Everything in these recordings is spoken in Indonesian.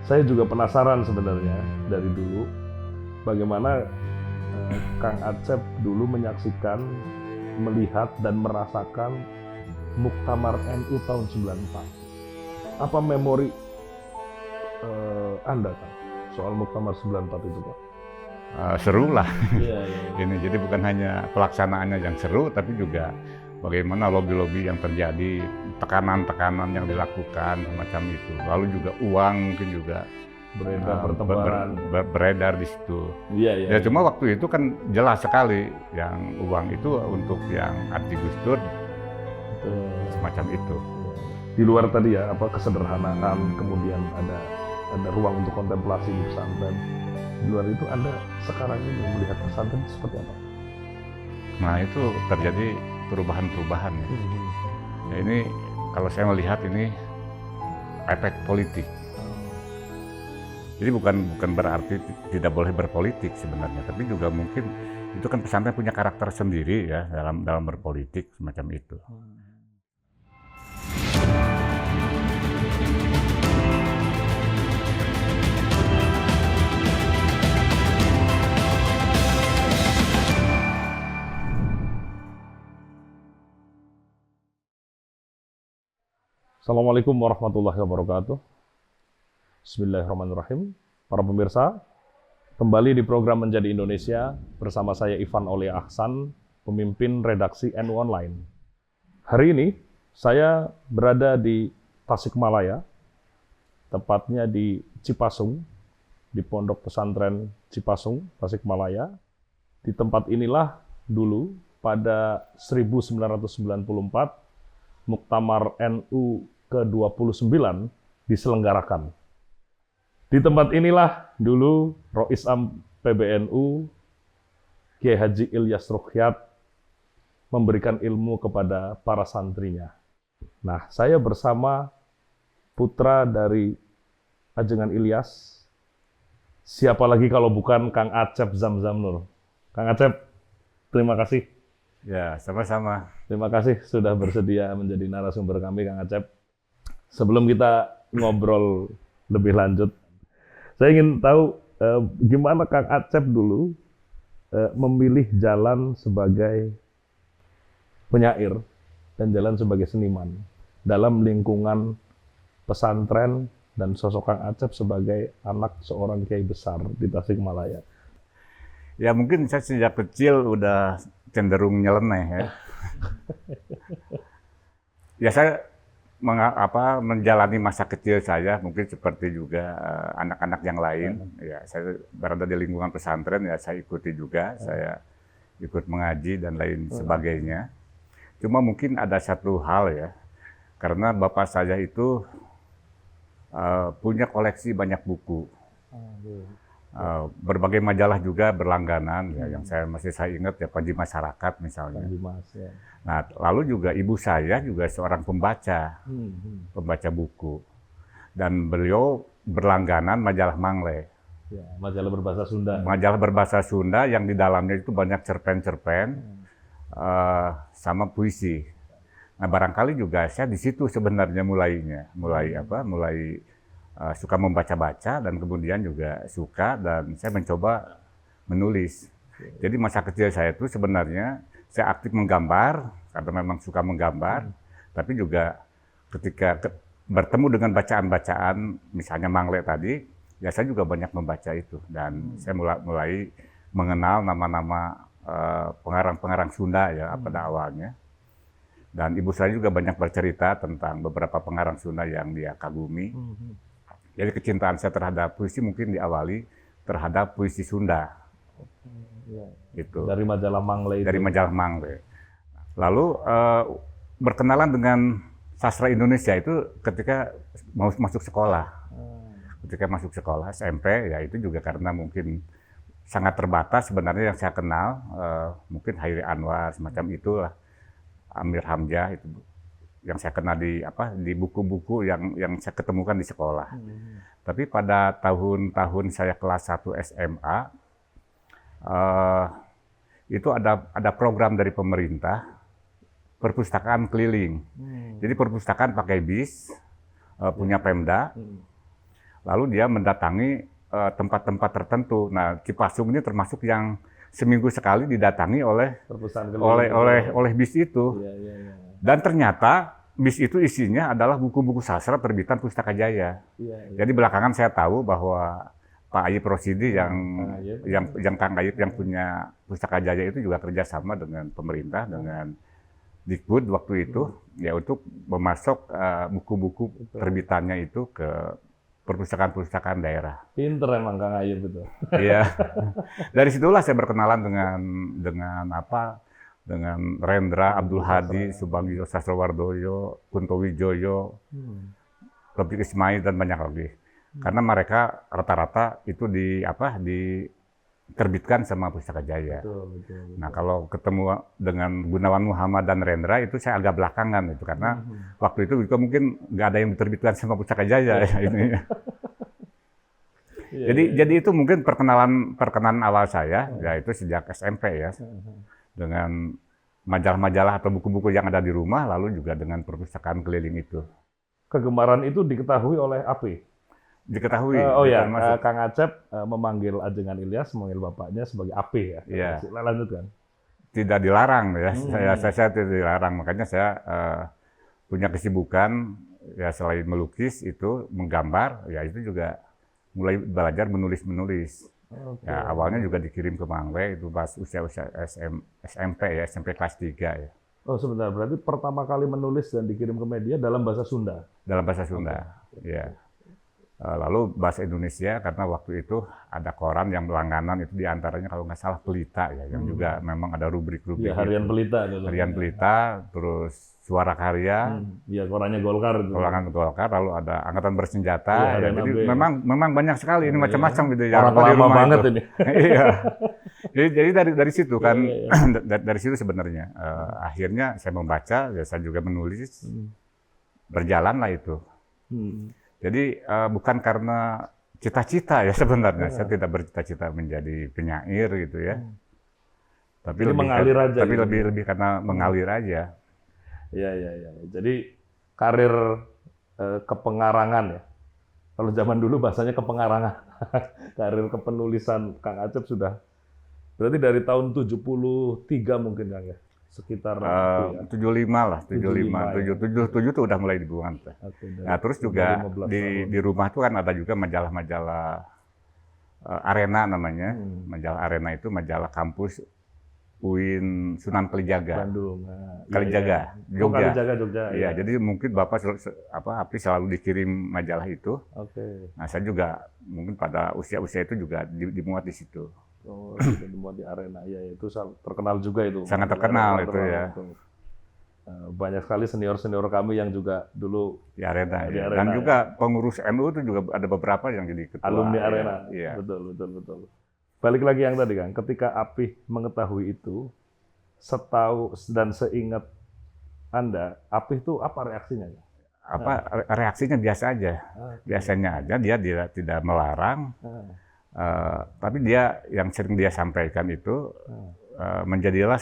Saya juga penasaran sebenarnya dari dulu bagaimana Kang Acep dulu menyaksikan, melihat dan merasakan Muktamar NU tahun 94. Apa memori Anda Kang soal Muktamar 94 itu Pak? Seru lah. Iya. Ini jadi bukan hanya pelaksanaannya yang seru, tapi juga bagaimana lobby-lobby yang terjadi, tekanan-tekanan yang dilakukan semacam itu. Lalu juga uang mungkin juga beredar di situ. Iya. Ya cuma waktu itu kan jelas sekali yang uang itu untuk yang anti Gus Dur, semacam itu. Di luar tadi ya kesederhanaan, kemudian ada ruang untuk kontemplasi di pesantren. Di luar itu Anda sekarang ini melihat pesantren seperti apa? Nah itu terjadi perubahan-perubahan ya. Ya ini kalau saya melihat ini efek politik. Jadi bukan berarti tidak boleh berpolitik sebenarnya, tapi juga mungkin itu kan pesantren punya karakter sendiri ya dalam berpolitik semacam itu. Assalamualaikum warahmatullahi wabarakatuh. Bismillahirrahmanirrahim. Para pemirsa, kembali di program Menjadi Indonesia bersama saya Ivan Aulia Ahsan, pemimpin redaksi NU Online. Hari ini saya berada di Tasikmalaya, tepatnya di Cipasung, di Pondok Pesantren Cipasung, Tasikmalaya. Di tempat inilah dulu pada 1994 Muktamar NU ke-29 diselenggarakan. Di tempat inilah dulu Rois Am PBNU Kiai Haji Ilyas Rukyat memberikan ilmu kepada para santrinya. Nah, saya bersama putra dari Ajengan Ilyas. Siapa lagi kalau bukan Kang Acep Zamzam Nur. Kang Acep, terima kasih. Ya, sama-sama. Terima kasih sudah bersedia menjadi narasumber kami, Kang Acep. Sebelum kita ngobrol lebih lanjut, saya ingin tahu gimana Kang Acep dulu memilih jalan sebagai penyair dan jalan sebagai seniman dalam lingkungan pesantren dan sosok Kang Acep sebagai anak seorang kiai besar di Tasikmalaya. Ya mungkin saya sejak kecil udah cenderung nyeleneh ya. Ya saya menjalani masa kecil saya mungkin seperti juga anak-anak yang lain. Ya saya berada di lingkungan pesantren ya saya ikuti juga, saya ikut mengaji dan lain sebagainya. Cuma mungkin ada satu hal ya, karena bapak saya itu punya koleksi banyak buku. Berbagai majalah juga berlangganan ya, yang saya ingat ya Panji Masyarakat misalnya. Ya. Nah, lalu juga ibu saya juga seorang pembaca buku, dan beliau berlangganan majalah Mangle. Ya, majalah berbahasa Sunda. Majalah berbahasa Sunda yang di dalamnya itu banyak cerpen-cerpen sama puisi. Nah, barangkali juga saya di situ sebenarnya mulai suka membaca-baca dan kemudian juga suka dan saya mencoba menulis. Jadi masa kecil saya itu sebenarnya saya aktif menggambar karena memang suka menggambar, tapi juga ketika bertemu dengan bacaan-bacaan misalnya Mangle tadi, ya saya juga banyak membaca itu dan saya mulai mengenal nama-nama pengarang-pengarang Sunda ya pada awalnya. Dan ibu saya juga banyak bercerita tentang beberapa pengarang Sunda yang dia kagumi. Jadi kecintaan saya terhadap puisi mungkin diawali terhadap puisi Sunda. Gitu. Dari majalah Mangle itu. Dari majalah Mangle. Lalu berkenalan dengan sastra Indonesia itu ketika mau masuk sekolah. Ketika masuk sekolah SMP ya itu juga karena mungkin sangat terbatas sebenarnya yang saya kenal, mungkin Hairi Anwar semacam itulah, Amir Hamzah itu yang saya kenal di buku-buku yang saya ketemukan di sekolah. Tapi pada tahun-tahun saya kelas 1 SMA itu ada program dari pemerintah perpustakaan keliling. Jadi perpustakaan pakai bis punya Pemda lalu dia mendatangi tempat-tempat tertentu. Nah, Cipasung ini termasuk yang seminggu sekali didatangi oleh Perpustakaan keliling. oleh bis itu. Iya, iya, iya. Dan ternyata bis itu isinya adalah buku-buku sastra terbitan Pustaka Jaya. Iya, iya. Jadi belakangan saya tahu bahwa Pak Ayip Rosidi yang Kang Ayip yang punya Pustaka Jaya itu juga kerjasama dengan pemerintah, dengan Dikbud waktu itu, ya untuk memasok buku-buku terbitannya itu ke perpustakaan-perpustakaan daerah. Pinter emang Kang Ayub itu. Iya. Dari situlah saya berkenalan dengan Rendra, Abdul Hadi, Subagio Sastrowardoyo, Kunto Wijoyo, Topik Ismail dan banyak lagi. Karena mereka rata-rata itu diterbitkan sama Pustaka Jaya. Betul. Nah, kalau ketemu dengan Gunawan Muhammad dan Rendra itu saya agak belakangan itu karena waktu itu juga mungkin nggak ada yang diterbitkan sama Pustaka Jaya ya ini. Jadi itu mungkin perkenalan awal saya yaitu sejak SMP ya. Dengan majalah-majalah atau buku-buku yang ada di rumah lalu juga dengan perpustakaan keliling itu. Kegemaran itu diketahui oleh AP. Diketahui. Kang Acep memanggil Ajengan Ilyas, memanggil bapaknya sebagai AP ya. Iya. Lanjutkan. Tidak dilarang ya. Saya tidak dilarang, makanya saya punya kesibukan ya selain melukis itu menggambar, ya itu juga mulai belajar menulis. Okay. Ya, awalnya juga dikirim ke Mangwe itu pas usia SMP ya, SMP kelas 3 ya. Oh sebentar, berarti pertama kali menulis dan dikirim ke media dalam bahasa Sunda? Dalam bahasa Sunda, ya. Lalu bahasa Indonesia karena waktu itu ada koran yang langganan itu diantaranya kalau nggak salah Pelita ya, yang juga memang ada rubrik-rubrik. Ya, Harian Pelita. Harian Pelita, terus Suara Karya. Iya, korannya Golkar. Koran Golkar, lalu ada Angkatan Bersenjata. Ya, jadi memang banyak sekali ini macam-macam gitu ya. Orang lama banget itu. Ini. Iya. Jadi dari situ kan, dari situ sebenarnya akhirnya saya membaca, ya saya juga menulis, berjalanlah itu. Jadi bukan karena cita-cita ya sebenarnya, saya tidak bercita-cita menjadi penyair gitu ya. Tapi lebih mengalir aja. Tapi gitu. lebih karena mengalir aja. Iya. Jadi karir kepengarangan ya. Kalau zaman dulu bahasanya kepengarangan. Karir kepenulisan Kang Acep sudah berarti dari tahun 73 mungkin Kang ya. Sekitar 75 lah, 77 tuh udah mulai dibuang. Nah, terus juga di rumah tuh kan ada juga majalah-majalah Arena namanya. Majalah Arena itu majalah kampus UIN Sunan Kalijaga. Bandung. Kalijaga, Jogja. Jogja. Iya, jadi mungkin Bapak Apri selalu dikirim majalah itu. Oke. Nah, saya juga mungkin pada usia-usia itu juga dimuat di situ. Oh, dimuat di Arena. Ya, itu terkenal juga itu. Sangat terkenal itu ya. Banyak sekali senior-senior kami yang juga dulu di Arena. Dan juga pengurus NU itu juga ada beberapa yang jadi ketua. Alumni Arena. Iya. Betul. Balik lagi yang tadi Kang, ketika Apih mengetahui itu, setahu dan seingat Anda, Apih itu apa reaksinya? Reaksinya biasa aja. Biasanya aja dia tidak melarang. Tapi dia yang sering dia sampaikan itu menjadilah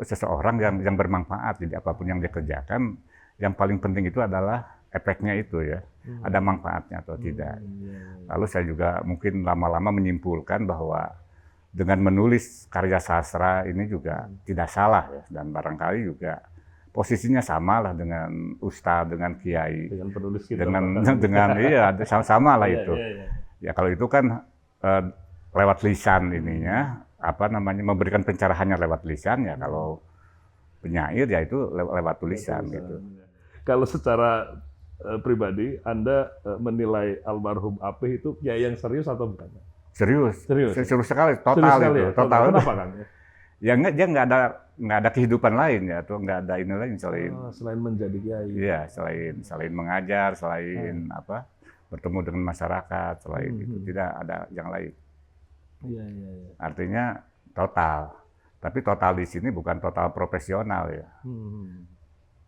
seseorang yang bermanfaat. Jadi apapun yang dia kerjakan, yang paling penting itu adalah efeknya itu ya, ada manfaatnya atau tidak. Lalu saya juga mungkin lama-lama menyimpulkan bahwa dengan menulis karya sastra ini juga tidak salah ya, dan barangkali juga posisinya sama lah dengan ustadz, dengan kiai, dengan penulis kita, dengan iya sama lah itu. Ya kalau itu kan lewat lisan ininya, memberikan pencerahannya lewat lisan ya. Kalau penyair ya itu lewat tulisan gitu. Kalau secara pribadi Anda menilai almarhum Apih itu ya yang serius atau bukan? Serius sekali, total sekali, itu, ya? total. Kenapa Kang? Ya dia nggak ada kehidupan lain ya, atau nggak ada ini lain selain menjadi kiai. Iya, selain mengajar, selain bertemu dengan masyarakat, selain itu tidak ada yang lain. Iya. Artinya total, tapi total di sini bukan total profesional ya.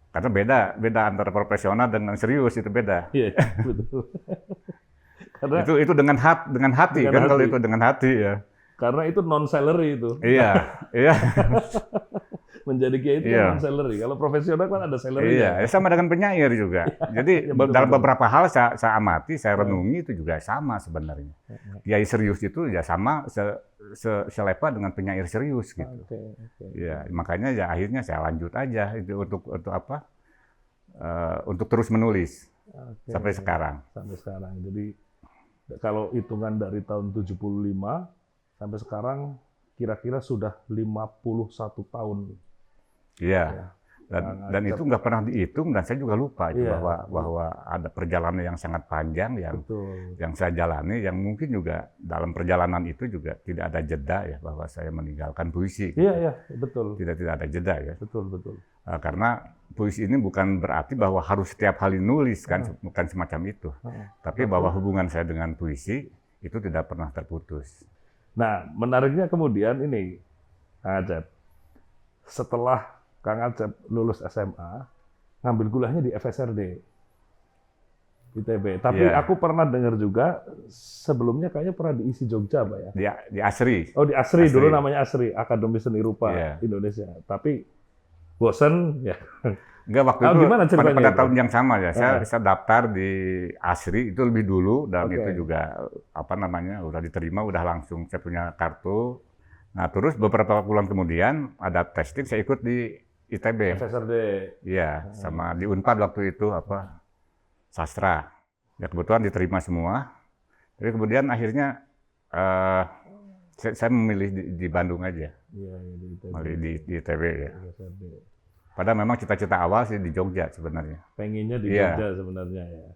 Karena beda antara profesional dengan serius itu beda. Iya, betul. Karena itu dengan hati kan, kalau itu dengan hati ya. Karena itu non salary itu. Iya. menjadi kiai itu Iya. kan non salary. Kalau profesional kan ada salary. Iya, sama dengan penyair juga. Jadi Iya, betul, dalam betul. beberapa hal saya amati, saya renungi itu juga sama sebenarnya. Kiai serius itu ya sama selepa dengan penyair serius gitu. Oke. Iya, makanya ya akhirnya saya lanjut aja itu untuk apa? Untuk terus menulis Oke. sampai sekarang. Sampai sekarang. Jadi kalau hitungan dari tahun 75 sampai sekarang kira-kira sudah 51 tahun. Iya. Dan itu nggak pernah dihitung dan saya juga lupa itu Iya. bahwa ada perjalanan yang sangat panjang Betul. yang saya jalani, yang mungkin juga dalam perjalanan itu juga tidak ada jeda ya, bahwa saya meninggalkan puisi. Iya, betul. Tidak ada jeda ya. Betul. Karena puisi ini bukan berarti bahwa harus setiap hari nulis kan, bukan semacam itu. Tapi bahwa hubungan saya dengan puisi itu tidak pernah terputus. Nah, menariknya kemudian ini, Kang Acep. Setelah Kang Acep lulus SMA, ngambil kuliahnya di FSRD, ITB. Tapi Iya. aku pernah dengar juga, sebelumnya kayaknya pernah diisi Jogja, Pak ya? Di ASRI. Oh, di ASRI, ASRI. dulu namanya ASRI, Akademi Seni Rupa Iya. Indonesia. Tapi bosen, ya. Enggak, waktu Ah, itu gimana ceritanya pada itu? tahun yang sama ya. Saya daftar di ASRI itu lebih dulu dan Oke. itu juga udah diterima, udah langsung saya punya kartu. Nah, terus beberapa bulan kemudian ada testing, saya ikut di ITB. FSRD. Iya, sama di Unpad waktu itu sastra. Ya kebetulan diterima semua. Tapi kemudian akhirnya saya memilih di Bandung aja, Iya, di ITB. memilih di ITB ya. FSRD. Padahal memang cita-cita awal sih di Jogja sebenarnya. Pengennya di Iya. Jogja sebenarnya ya.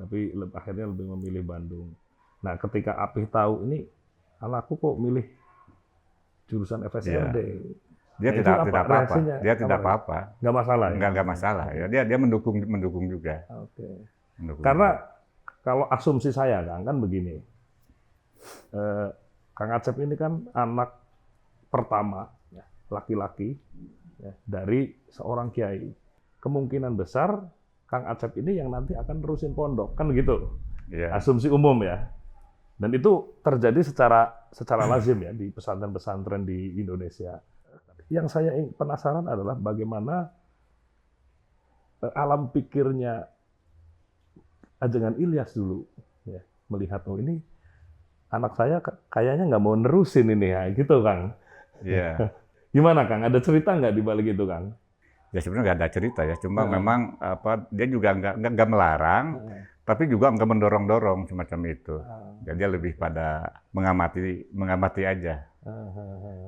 Tapi akhirnya lebih memilih Bandung. Nah, ketika Apih tahu ini anakku kok milih jurusan FSRD, Dia Nah, itu tidak apa apa-apa. reaksinya? Dia tidak Apa? apa-apa. nggak masalah ya? Enggak masalah ya. Dia mendukung juga. Oke. Mendukung. Karena kalau asumsi saya kan begini, Kang Acep ini kan anak pertama ya, laki-laki ya, dari seorang kiai. Kemungkinan besar Kang Acep ini yang nanti akan terusin pondok, kan gitu. Iya. Asumsi umum ya. Dan itu terjadi secara lazim ya di pesantren-pesantren di Indonesia. Yang saya penasaran adalah bagaimana alam pikirnya Ajengan Ilyas dulu ya, melihat oh ini anak saya kayaknya nggak mau nerusin ini ya gitu Kang. Iya. Gimana Kang? Ada cerita nggak di balik itu Kang? Ya sebenarnya nggak ada cerita ya. Cuma memang dia juga nggak melarang, tapi juga nggak mendorong-dorong semacam itu. Jadi dia lebih pada mengamati aja.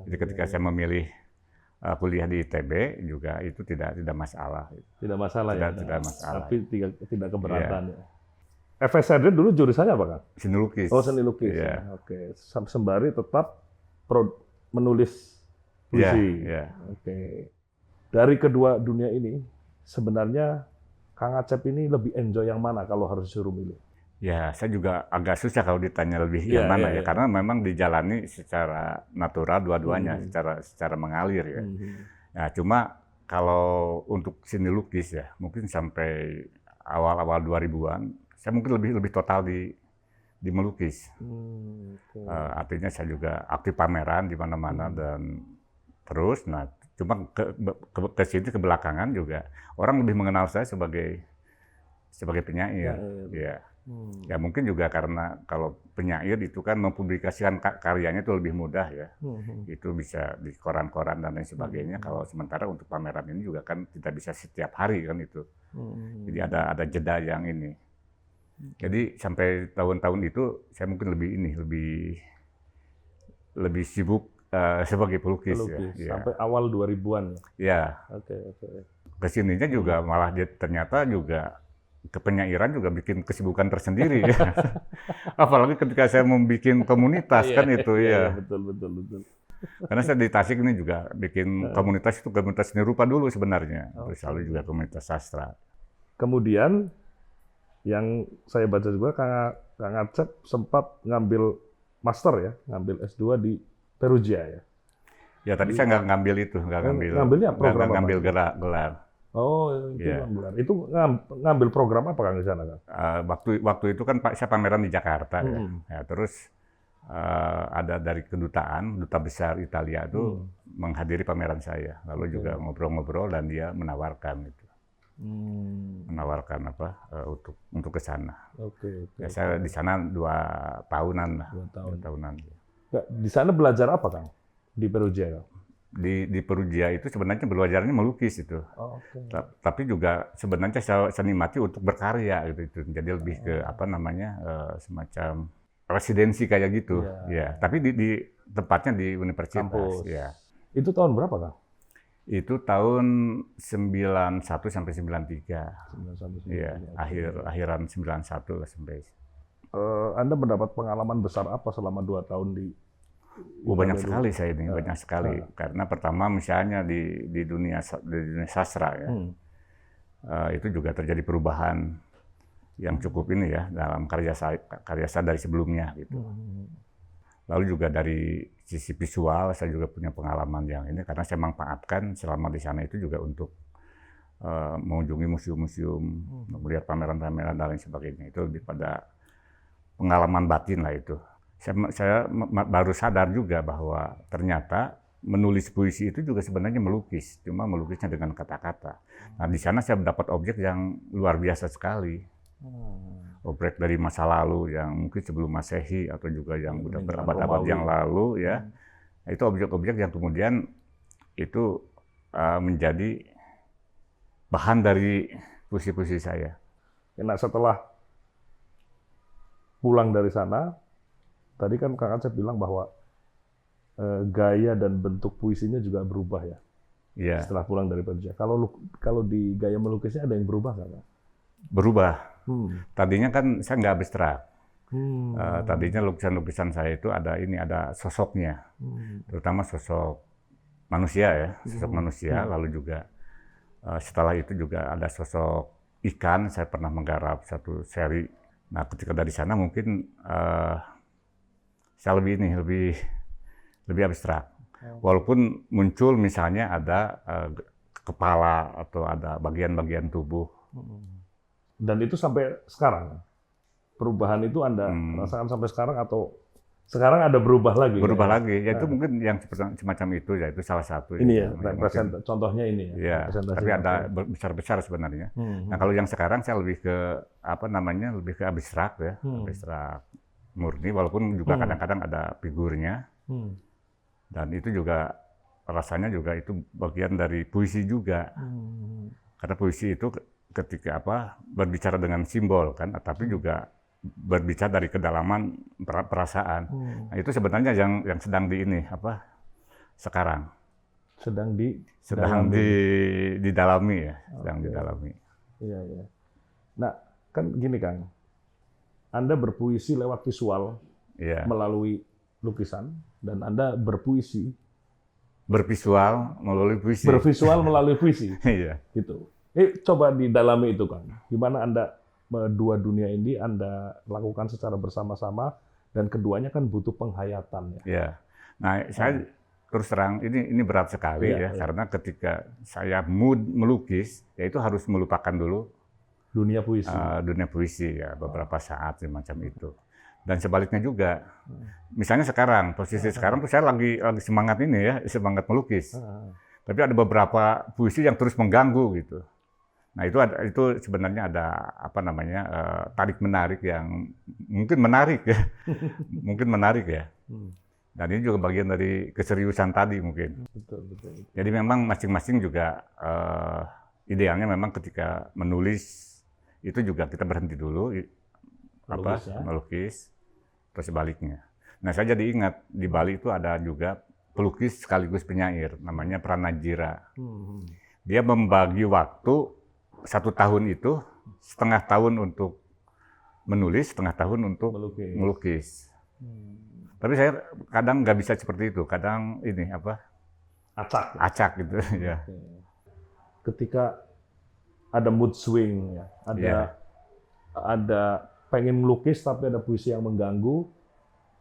Jadi ketika saya memilih kuliah di ITB juga itu tidak masalah. Tidak masalah ya. Tidak masalah. Tapi tidak keberatan ya. FSRD dulu jurusannya apa Kang? Seni lukis. Oh, seni lukis. Iya. Ya. Oke. Sembari tetap menulis puisi. Iya. Oke. Dari kedua dunia ini, sebenarnya Kang Acep ini lebih enjoy yang mana kalau harus disuruh milih? Ya, saya juga agak susah kalau ditanya lebih Iya, yang mana iya, ya, iya. karena memang dijalani secara natural dua-duanya, secara mengalir ya. Nah, cuma kalau untuk seni lukis ya, mungkin sampai awal-awal 2000-an, saya mungkin lebih total di melukis. Artinya saya juga aktif pameran di mana-mana dan terus, nah cuma ke sini ke belakangan juga orang lebih mengenal saya sebagai penyair. Ya. Ya mungkin juga karena kalau penyair itu kan mempublikasikan karyanya itu lebih mudah ya. Itu bisa di koran-koran dan lain sebagainya. Kalau sementara untuk pameran ini juga kan tidak bisa setiap hari kan itu. Jadi ada jeda yang ini. Jadi sampai tahun-tahun itu saya mungkin lebih sibuk sebagai pelukis ya. Sampai awal 2000-an. Ya. Oke. Kesininya juga malah dia ternyata juga kepenyairan juga bikin kesibukan tersendiri ya. Apalagi ketika saya membuat komunitas kan itu ya. Betul. Karena saya di Tasik ini juga bikin komunitas seni rupa dulu sebenarnya. Terus lalu juga komunitas sastra. Kemudian yang saya baca juga Kang Acep sempat ngambil master ya, ngambil S2 di Perugia ya. Ya tadi saya nggak ngambil itu, ngambilnya program nggak ngambil gelar. Oh, itu gelar. Itu ngambil program apa Kang di sana Kang? Waktu itu kan saya pameran di Jakarta ya. Ya. Terus ada dari kedutaan, duta besar Italia itu menghadiri pameran saya, lalu juga ngobrol-ngobrol dan dia menawarkan itu, menawarkan untuk ke sana. Ya, saya di sana 2 tahunan lah. 2 tahunan. Di sana belajar apa, Kang? Di Perugia, Kang? Di Perugia itu sebenarnya belajarnya melukis itu. Tapi juga sebenarnya saya nikmati untuk berkarya gitu. Jadi lebih ke semacam residensi kayak gitu. Ya. Tapi di tempatnya di universitas. Kampus. Ya. Itu tahun berapa, Kang? Itu tahun 91 sampai 93. 91 Iya, akhiran 91 lah sampai. Anda mendapat pengalaman besar apa selama 2 tahun di banyak sekali saya ini, banyak sekali. Karena pertama misalnya di dunia sastra ya, itu juga terjadi perubahan yang cukup ini ya dalam karya saya dari sebelumnya gitu. Lalu juga dari sisi visual saya juga punya pengalaman yang ini karena saya manfaatkan selama di sana itu juga untuk mengunjungi museum-museum, melihat pameran-pameran dan lain sebagainya. Itu lebih pada pengalaman batin lah itu. Saya baru sadar juga bahwa ternyata menulis puisi itu juga sebenarnya melukis, cuma melukisnya dengan kata-kata. Nah di sana saya mendapat objek yang luar biasa sekali, objek dari masa lalu yang mungkin sebelum Masehi atau juga yang udah berabad-abad yang lalu ya. Itu objek-objek yang kemudian itu menjadi bahan dari puisi-puisi saya. Nah setelah pulang dari sana, tadi kan Kang Acep bilang bahwa gaya dan bentuk puisinya juga berubah ya. Iya. Setelah pulang dari Perugia. Kalau di gaya melukisnya ada yang berubah nggak? Berubah. Tadinya kan saya nggak abstrak. Tadinya lukisan-lukisan saya itu ada sosoknya, terutama sosok manusia ya, sosok manusia. Lalu juga setelah itu juga ada sosok ikan. Saya pernah menggarap satu seri. Nah ketika dari sana mungkin saya lebih abstrak. Walaupun muncul misalnya ada kepala atau ada bagian-bagian tubuh. Dan itu sampai sekarang? Perubahan itu Anda rasakan sampai sekarang atau sekarang ada berubah lagi? Berubah lagi. Ya itu mungkin yang semacam itu ya, itu salah satu. Ini ya, contohnya ini ya. Ya, tapi ada besar-besar sebenarnya. Nah kalau yang sekarang saya lebih ke lebih ke abstrak ya, abstrak murni, walaupun juga kadang-kadang ada figurnya. Dan itu juga rasanya juga itu bagian dari puisi juga. Karena puisi itu ketika berbicara dengan simbol kan, tapi juga berbicara dari kedalaman perasaan. Nah, itu sebenarnya yang sedang sekarang. Sedang didalami ya, sedang didalami. Iya, iya. Nah, kan gini Kang. Anda berpuisi lewat visual melalui lukisan dan Anda berpuisi bervisual melalui puisi. Bervisual melalui puisi. Iya. Gitu. Coba didalami itu Kang. Gimana Anda dua dunia ini Anda lakukan secara bersama-sama dan keduanya kan butuh penghayatan ya. Iya. Nah, saya terus terang ini berat sekali karena ketika saya mood melukis, ya itu harus melupakan dulu dunia puisi. Dunia puisi ya beberapa saat semacam itu. Dan sebaliknya juga. Misalnya sekarang, posisi sekarang tuh saya lagi semangat ini ya, semangat melukis. Tapi ada beberapa puisi yang terus mengganggu gitu. Nah, itu sebenarnya ada tarik menarik yang mungkin menarik ya. Mungkin menarik ya. Dan ini juga bagian dari keseriusan tadi mungkin. Betul. Jadi memang masing-masing juga idealnya memang ketika menulis itu juga kita berhenti dulu melukis terus sebaliknya. Nah, saya jadi ingat di Bali itu ada juga pelukis sekaligus penyair namanya Pranajira. Dia membagi waktu 1 tahun itu, setengah tahun untuk menulis, setengah tahun untuk melukis. Tapi saya kadang nggak bisa seperti itu, kadang ini acak gitu ya. Ketika ada mood swing ya, ada pengen melukis tapi ada puisi yang mengganggu,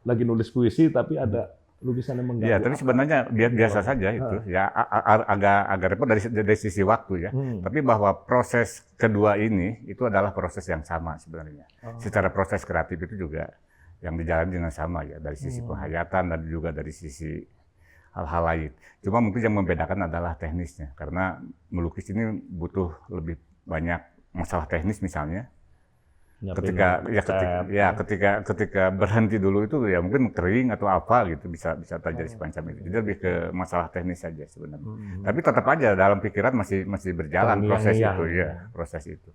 lagi nulis puisi tapi ada lukisan yang mengganggu. Iya, tapi sebenarnya biasa saja itu. Ya agak repot dari sisi waktu ya. Tapi bahwa proses kedua ini itu adalah proses yang sama sebenarnya. Secara proses kreatif itu juga yang dijalani dengan sama ya, dari sisi penghayatan dan juga dari sisi hal-hal lain. Cuma mungkin yang membedakan adalah teknisnya, karena melukis ini butuh lebih banyak masalah teknis misalnya. Nyiapin Ketika berhenti dulu itu ya mungkin kering atau apa gitu, bisa terjadi semacam itu. Jadi lebih ke masalah teknis saja sebenarnya. Tapi tetap aja dalam pikiran masih berjalan proses itu ya, proses itu.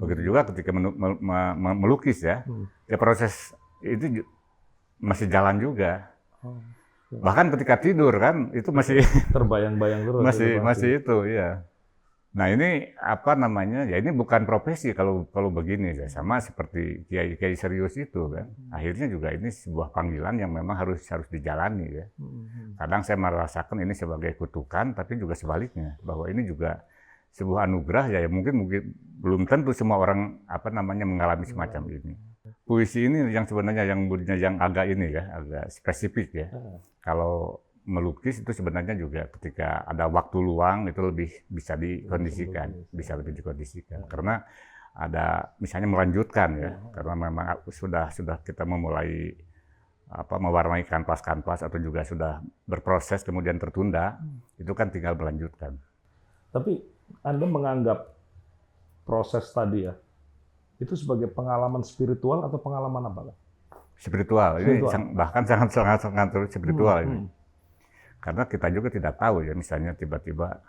Begitu juga ketika melukis ya, ya proses itu masih jalan juga. Bahkan ketika tidur kan itu masih terbayang-bayang terus. masih itu ya. Nah ini apa namanya, ya ini bukan profesi kalau begini ya, sama seperti kiai serius itu kan. Akhirnya juga ini sebuah panggilan yang memang harus dijalani ya. Kadang saya merasakan ini sebagai kutukan, tapi juga sebaliknya bahwa ini juga sebuah anugerah ya, mungkin belum tentu semua orang apa namanya mengalami semacam ini. Puisi ini yang sebenarnya yang agak ini ya, agak spesifik ya. Kalau melukis itu sebenarnya juga ketika ada waktu luang itu lebih bisa dikondisikan, karena ada misalnya melanjutkan ya, karena memang sudah kita memulai mewarnai kanvas atau juga sudah berproses kemudian tertunda, itu kan tinggal melanjutkan. Tapi Anda menganggap proses tadi ya itu sebagai pengalaman spiritual atau pengalaman apa? Spiritual. Ini bahkan sangat spiritual ini. Karena kita juga tidak tahu ya, misalnya tiba-tiba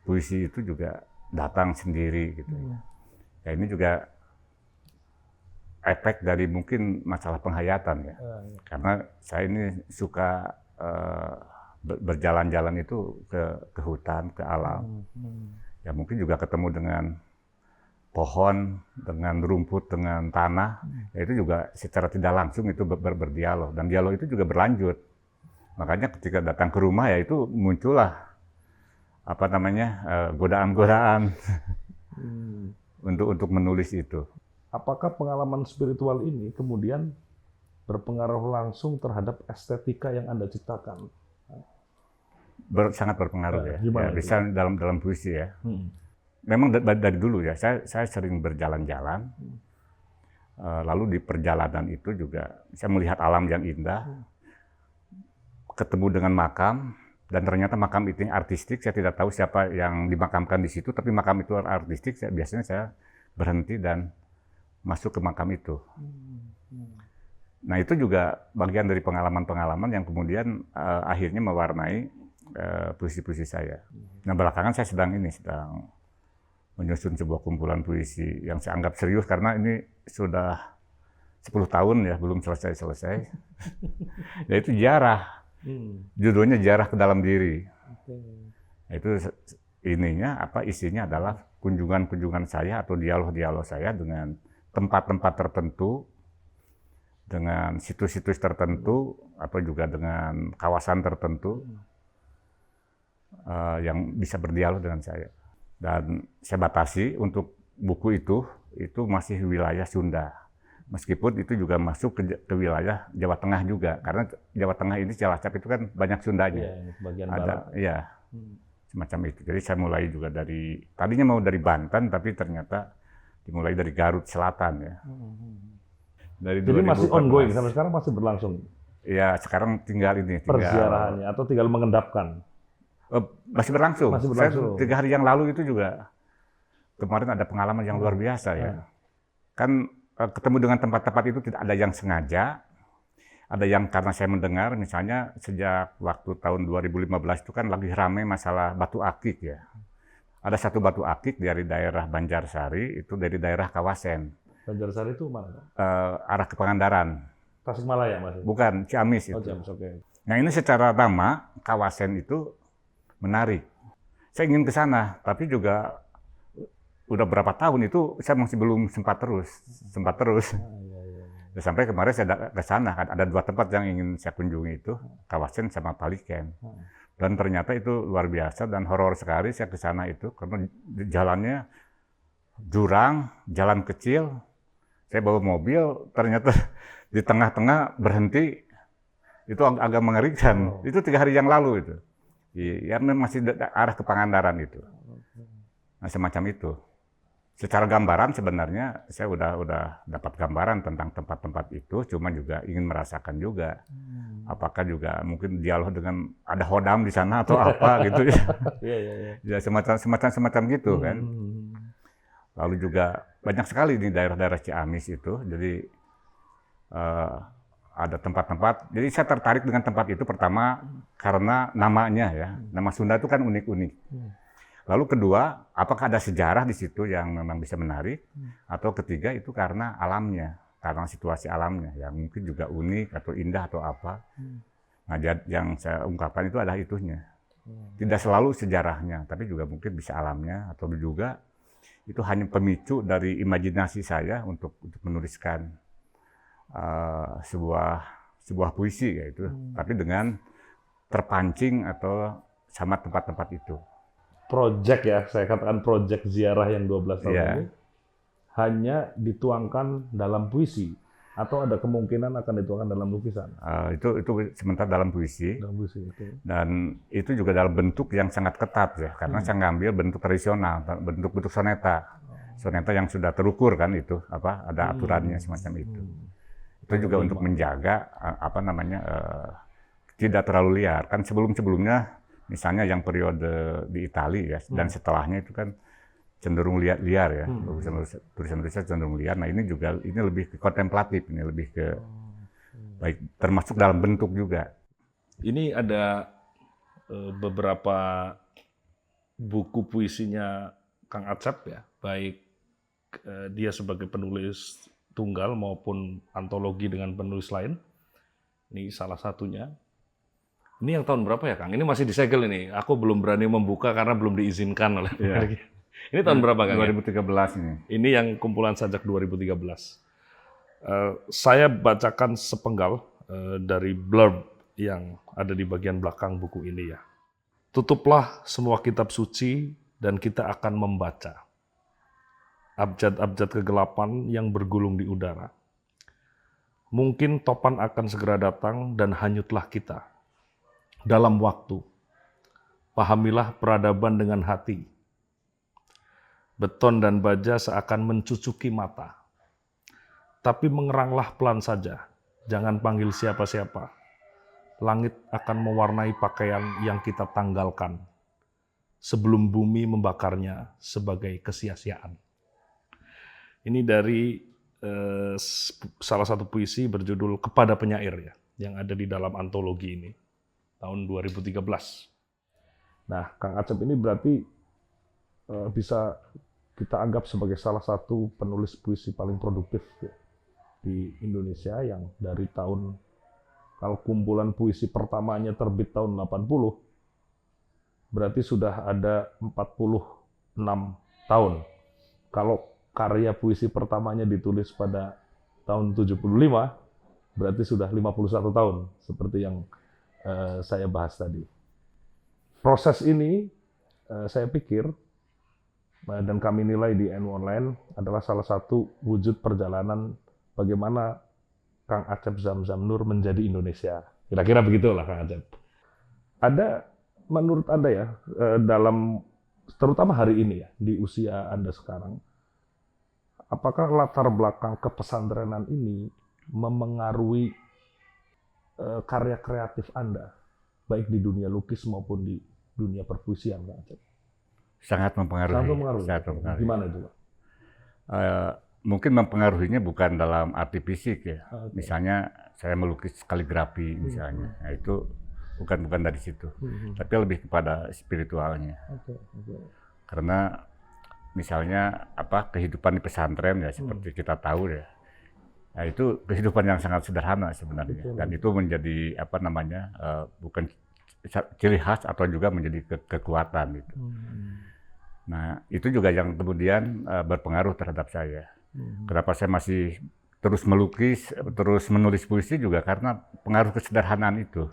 puisi itu juga datang sendiri gitu. Ya ini juga efek dari mungkin masalah penghayatan ya. Karena saya ini suka berjalan-jalan itu ke hutan, ke alam. Ya mungkin juga ketemu dengan pohon, dengan rumput, dengan tanah. Ya itu juga secara tidak langsung itu berdialog, dan dialog itu juga berlanjut. Makanya ketika datang ke rumah ya itu muncullah apa namanya godaan-godaan untuk menulis itu. Apakah pengalaman spiritual ini kemudian berpengaruh langsung terhadap estetika yang Anda ciptakan? Sangat berpengaruh ya. Bisa dalam puisi ya. Memang dari dulu ya saya sering berjalan-jalan. Lalu di perjalanan itu juga saya melihat alam yang indah. Ketemu dengan makam, dan ternyata makam itu artistik. Saya tidak tahu siapa yang dimakamkan di situ, tapi makam itu artistik. Biasanya saya berhenti dan masuk ke makam itu. Nah itu juga bagian dari pengalaman-pengalaman yang kemudian akhirnya mewarnai puisi-puisi saya. Nah belakangan saya sedang menyusun sebuah kumpulan puisi yang saya anggap serius, karena ini sudah 10 tahun ya belum selesai. Yaitu Jarah. Judulnya Jarah ke Dalam Diri. Itu isinya adalah kunjungan-kunjungan saya atau dialog-dialog saya dengan tempat-tempat tertentu, dengan situs-situs tertentu, atau juga dengan kawasan tertentu yang bisa berdialog dengan saya. Dan saya batasi untuk buku itu masih wilayah Sunda. Meskipun itu juga masuk ke wilayah Jawa Tengah juga, karena Jawa Tengah ini Cilacap itu kan banyak Sundanya. Bagian barat. Ya, semacam itu. Jadi saya mulai juga tadinya mau dari Banten, tapi ternyata dimulai dari Garut Selatan ya. Jadi masih ongoing, sampai sekarang masih berlangsung? Ya, sekarang tinggal perziarahannya, atau tinggal mengendapkan? Masih berlangsung. Saya 3 hari yang lalu itu juga, kemarin ada pengalaman yang luar biasa ya. Kan ketemu dengan tempat-tempat itu tidak ada yang sengaja, ada yang karena saya mendengar, misalnya sejak waktu tahun 2015 itu kan lagi ramai masalah batu akik ya. Ada satu batu akik dari daerah Banjarsari, itu dari daerah Kawasen. Banjarsari itu mana? Arah ke Pangandaran. Tasikmalaya Mas? Bukan, Ciamis itu. Ciamis, oke. Nah ini secara nama, Kawasen itu menarik. Saya ingin ke sana, tapi juga udah berapa tahun itu saya masih belum sempat terus. Sampai kemarin saya ke sana, ada 2 tempat yang ingin saya kunjungi itu, Kawasen sama Paliken. Dan ternyata itu luar biasa dan horor sekali saya ke sana itu, karena jalannya jurang, jalan kecil. Saya bawa mobil, ternyata di tengah-tengah berhenti, itu agak mengerikan. Itu 3 hari yang lalu itu. Ya masih arah ke Pangandaran itu. Nah semacam itu. secara gambaran sebenarnya saya udah dapat gambaran tentang tempat-tempat itu, cuma juga ingin merasakan juga. Apakah juga mungkin dialog dengan ada hodam di sana atau apa gitu ya. Iya, iya, iya. Ya semacam gitu kan. Lalu juga banyak sekali di daerah-daerah Ciamis itu. Jadi ada tempat-tempat. Jadi saya tertarik dengan tempat itu pertama karena namanya ya. Nama Sunda itu kan unik-unik. Lalu kedua, apakah ada sejarah di situ yang memang bisa menarik? Atau ketiga itu karena alamnya, karena situasi alamnya yang mungkin juga unik atau indah atau apa. Nah, yang saya ungkapkan itu adalah itunya. Tidak selalu sejarahnya, tapi juga mungkin bisa alamnya atau juga itu hanya pemicu dari imajinasi saya untuk menuliskan sebuah puisi yaitu, tapi dengan terpancing atau sama tempat-tempat itu. Project ya, saya katakan project ziarah yang 12 tahun Iya. ini hanya dituangkan dalam puisi atau ada kemungkinan akan dituangkan dalam lukisan. Itu sementara dalam puisi, Dalam puisi itu. dan itu juga dalam bentuk yang sangat ketat ya, karena saya ngambil bentuk tradisional, bentuk soneta. Soneta yang sudah terukur kan itu, ada aturannya semacam itu. Itu juga untuk menjaga tidak terlalu liar. Kan sebelumnya misalnya yang periode di Italia ya, dan setelahnya itu kan cenderung liar ya, tulisan-tulisan cenderung liar. Nah ini lebih ke kontemplatif, ini lebih ke baik termasuk dalam bentuk juga. Ini ada beberapa buku puisinya Kang Acep ya, baik dia sebagai penulis tunggal maupun antologi dengan penulis lain. Ini salah satunya. Ini yang tahun berapa ya, Kang? Ini masih disegel ini. Aku belum berani membuka karena belum diizinkan oleh Iya. Ini tahun berapa, Kang? 2013 ini. Ini yang kumpulan sajak 2013. Saya bacakan sepenggal dari blurb yang ada di bagian belakang buku ini ya. Tutuplah semua kitab suci dan kita akan membaca. Abjad-abjad kegelapan yang bergulung di udara. Mungkin topan akan segera datang dan hanyutlah kita. Dalam waktu, pahamilah peradaban dengan hati. Beton dan baja seakan mencucuki mata. Tapi mengeranglah pelan saja, jangan panggil siapa-siapa. Langit akan mewarnai pakaian yang kita tanggalkan, sebelum bumi membakarnya sebagai kesia-siaan. Ini dari salah satu puisi berjudul Kepada Penyair ya, yang ada di dalam antologi ini. Tahun 2013. Nah, Kang Acep ini berarti bisa kita anggap sebagai salah satu penulis puisi paling produktif ya, di Indonesia yang dari tahun, kalau kumpulan puisi pertamanya terbit tahun 80, berarti sudah ada 46 tahun. Kalau karya puisi pertamanya ditulis pada tahun 75, berarti sudah 51 tahun, seperti yang saya bahas tadi. Proses ini saya pikir dan kami nilai di NU Online adalah salah satu wujud perjalanan bagaimana Kang Acep Zamzam Nur menjadi Indonesia. Kira-kira begitulah Kang Acep. Ada menurut Anda ya, dalam terutama hari ini ya, di usia Anda sekarang, apakah latar belakang kepesantrenan ini memengaruhi karya kreatif Anda, baik di dunia lukis maupun di dunia perpuisian, Kang Acep? Sangat mempengaruhi. Sangat mempengaruhi. Gimana itu, Pak? Mungkin mempengaruhinya bukan dalam arti fisik ya. Okay. Misalnya saya melukis kaligrafi misalnya, nah, itu bukan dari situ, tapi lebih kepada spiritualnya. Okay. Karena misalnya kehidupan di pesantren ya seperti kita tahu ya. Nah, itu kehidupan yang sangat sederhana sebenarnya. Betul. Dan itu menjadi bukan ciri khas atau juga menjadi kekuatan gitu. Nah, itu juga yang kemudian berpengaruh terhadap saya. Kenapa saya masih terus melukis, terus menulis puisi juga karena pengaruh kesederhanaan itu.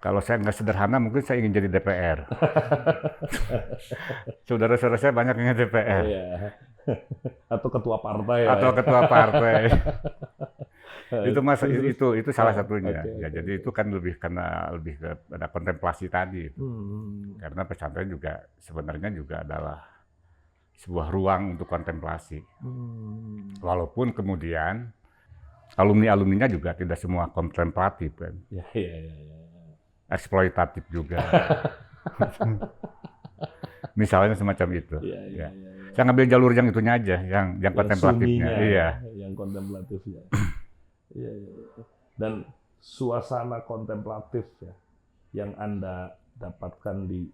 Kalau saya nggak sederhana, mungkin saya ingin jadi DPR. Saudara-saudara saya banyak yang DPR. Oh, iya. Atau ketua partai. Atau ketua partai. itu salah satunya. Okay. Jadi itu kan lebih ke ada kontemplasi tadi. Karena pesantren juga sebenarnya juga adalah sebuah ruang untuk kontemplasi. Walaupun kemudian alumni-alumninya juga tidak semua kontemplatif kan, Ya, ya, ya, ya. eksploitatif juga. Misalnya semacam itu. Ya, ya, Ya. ya, ya. Saya ngambil jalur yang itunya aja, yang kontemplatifnya. sunyinya, Iya. yang kontemplatifnya. Iya, iya, iya. Dan suasana kontemplatif ya, yang Anda dapatkan di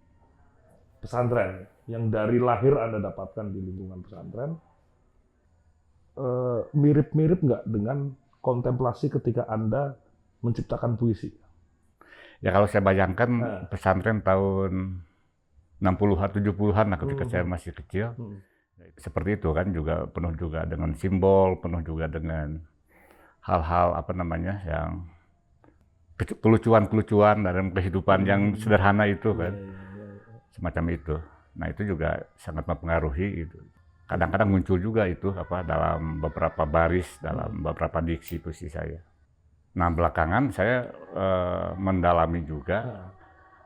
pesantren, yang dari lahir Anda dapatkan di lingkungan pesantren, mirip-mirip nggak dengan kontemplasi ketika Anda menciptakan puisi? Ya kalau saya bayangkan pesantren tahun 60-an, 70-an lah ketika saya masih kecil, seperti itu kan, juga penuh juga dengan simbol, penuh juga dengan hal-hal apa namanya yang kelucuan-kelucuan dalam kehidupan yang sederhana itu kan, semacam itu. Nah itu juga sangat mempengaruhi itu. Kadang-kadang muncul juga itu apa dalam beberapa baris, dalam beberapa diksi puisi saya. Nah belakangan saya mendalami juga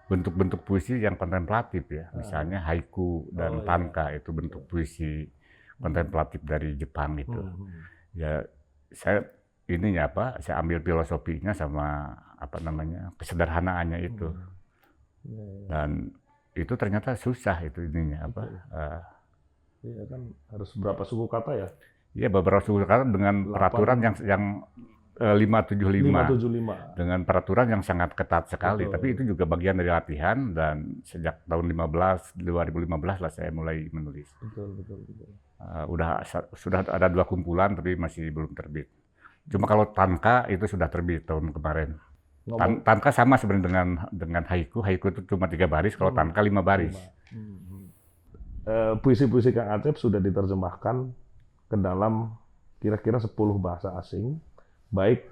bentuk-bentuk puisi yang kontemplatif ya, misalnya haiku dan tanka, itu bentuk puisi kontemplatif dari Jepang itu. Ya saya ininya apa, saya ambil filosofinya sama apa namanya kesederhanaannya itu. Dan itu ternyata susah itu ininya apa. Iya kan harus berapa suku kata ya? Iya beberapa suku kata dengan peraturan yang 575 dengan peraturan yang sangat ketat sekali. Betul. Tapi itu juga bagian dari latihan, dan sejak tahun 2015 lah saya mulai menulis. Betul, betul, betul. Sudah ada 2 kumpulan tapi masih belum terbit. Cuma kalau tanka itu sudah terbit tahun kemarin. Tanka sama sebenarnya dengan haiku. Haiku itu cuma 3 baris, kalau tanka 5 baris. Puisi-puisi Kang Acep sudah diterjemahkan ke dalam kira-kira 10 bahasa asing, baik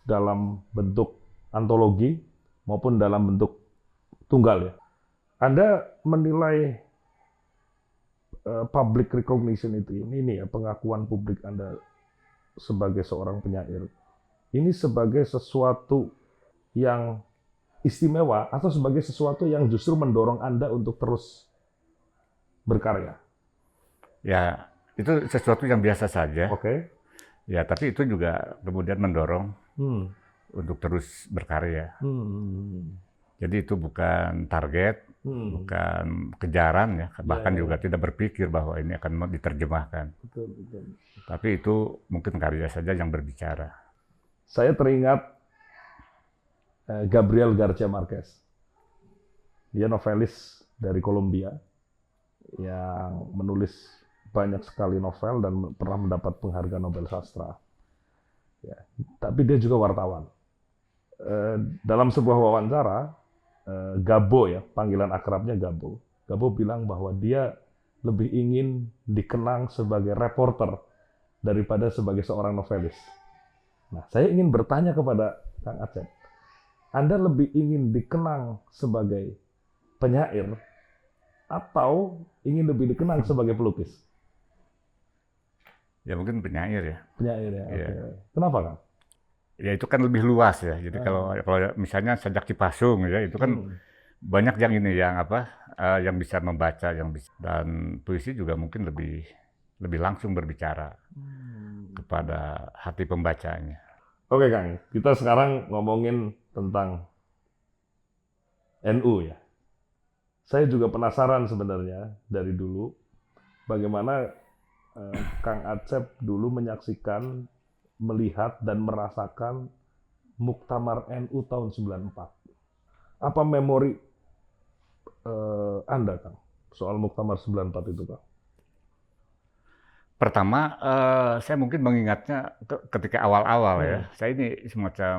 dalam bentuk antologi maupun dalam bentuk tunggal ya. Anda menilai public recognition ini ya, pengakuan publik Anda sebagai seorang penyair, ini sebagai sesuatu yang istimewa atau sebagai sesuatu yang justru mendorong Anda untuk terus berkarya? Ya, itu sesuatu yang biasa saja. Oke. Ya, tapi itu juga kemudian mendorong untuk terus berkarya. Jadi itu bukan target, bukan kejaran ya, bahkan juga tidak berpikir bahwa ini akan diterjemahkan. Betul, betul. Tapi itu mungkin karya saja yang berbicara. Saya teringat Gabriel García Márquez. Dia novelis dari Kolombia yang menulis banyak sekali novel dan pernah mendapat penghargaan Nobel Sastra. Ya, tapi dia juga wartawan. Dalam sebuah wawancara, Gabo ya, panggilan akrabnya Gabo. Gabo bilang bahwa dia lebih ingin dikenang sebagai reporter daripada sebagai seorang novelis. Nah, saya ingin bertanya kepada Kang Acep, Anda lebih ingin dikenang sebagai penyair atau ingin lebih dikenang sebagai pelukis? Ya mungkin penyair ya. Penyair ya. Ya. Okay. Kenapa Kang? Ya itu kan lebih luas ya. Jadi kalau misalnya Sajak Cipasung ya, itu kan banyak yang ini yang apa, yang bisa membaca, yang bisa, dan puisi juga mungkin lebih langsung berbicara kepada hati pembacanya. Oke Kang, kita sekarang ngomongin tentang NU ya. Saya juga penasaran sebenarnya dari dulu bagaimana Kang Acep dulu menyaksikan, melihat dan merasakan Muktamar NU tahun 94. Apa memori Anda Kang soal Muktamar 94 itu Kang? Pertama, saya mungkin mengingatnya ketika awal-awal ya. Saya ini semacam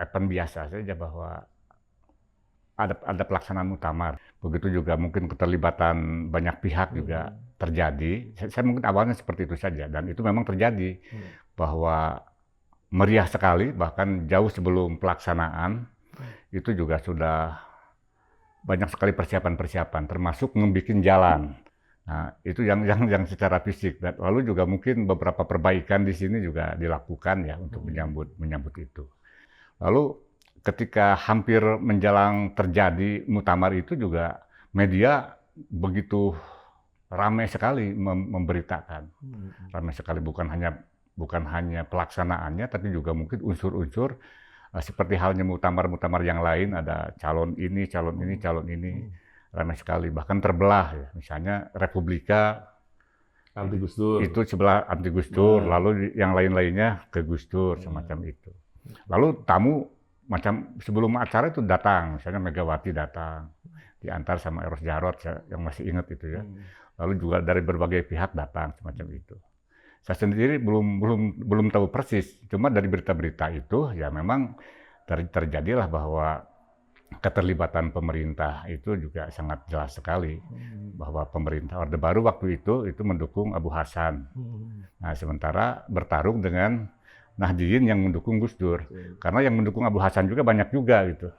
event biasa saja bahwa ada pelaksanaan muktamar. Begitu juga mungkin keterlibatan banyak pihak juga terjadi. Saya mungkin awalnya seperti itu saja, dan itu memang terjadi bahwa meriah sekali, bahkan jauh sebelum pelaksanaan itu juga sudah banyak sekali persiapan-persiapan, termasuk membuat jalan. Nah, itu yang secara fisik, dan lalu juga mungkin beberapa perbaikan di sini juga dilakukan ya untuk menyambut itu. Lalu ketika hampir menjelang terjadi muktamar itu juga media begitu ramai sekali memberitakan, ramai sekali bukan hanya pelaksanaannya, tapi juga mungkin unsur-unsur seperti halnya muktamar-muktamar yang lain, ada calon ini, calon ini, ramai sekali, bahkan terbelah ya. Misalnya Republika Anti Gus Dur. itu sebelah anti Gus Dur, lalu yang lain-lainnya ke Gus Dur, semacam itu. Lalu tamu macam sebelum acara itu datang, misalnya Megawati datang, diantar sama Eros Jarot, yang masih ingat itu ya. Lalu juga dari berbagai pihak datang, semacam itu. Saya sendiri belum tahu persis, cuma dari berita-berita itu ya memang terjadilah bahwa keterlibatan pemerintah itu juga sangat jelas sekali, bahwa pemerintah Orde Baru waktu itu mendukung Abu Hasan. Nah, sementara bertarung dengan Nahdliyin yang mendukung Gus Dur, karena yang mendukung Abu Hasan juga banyak juga gitu,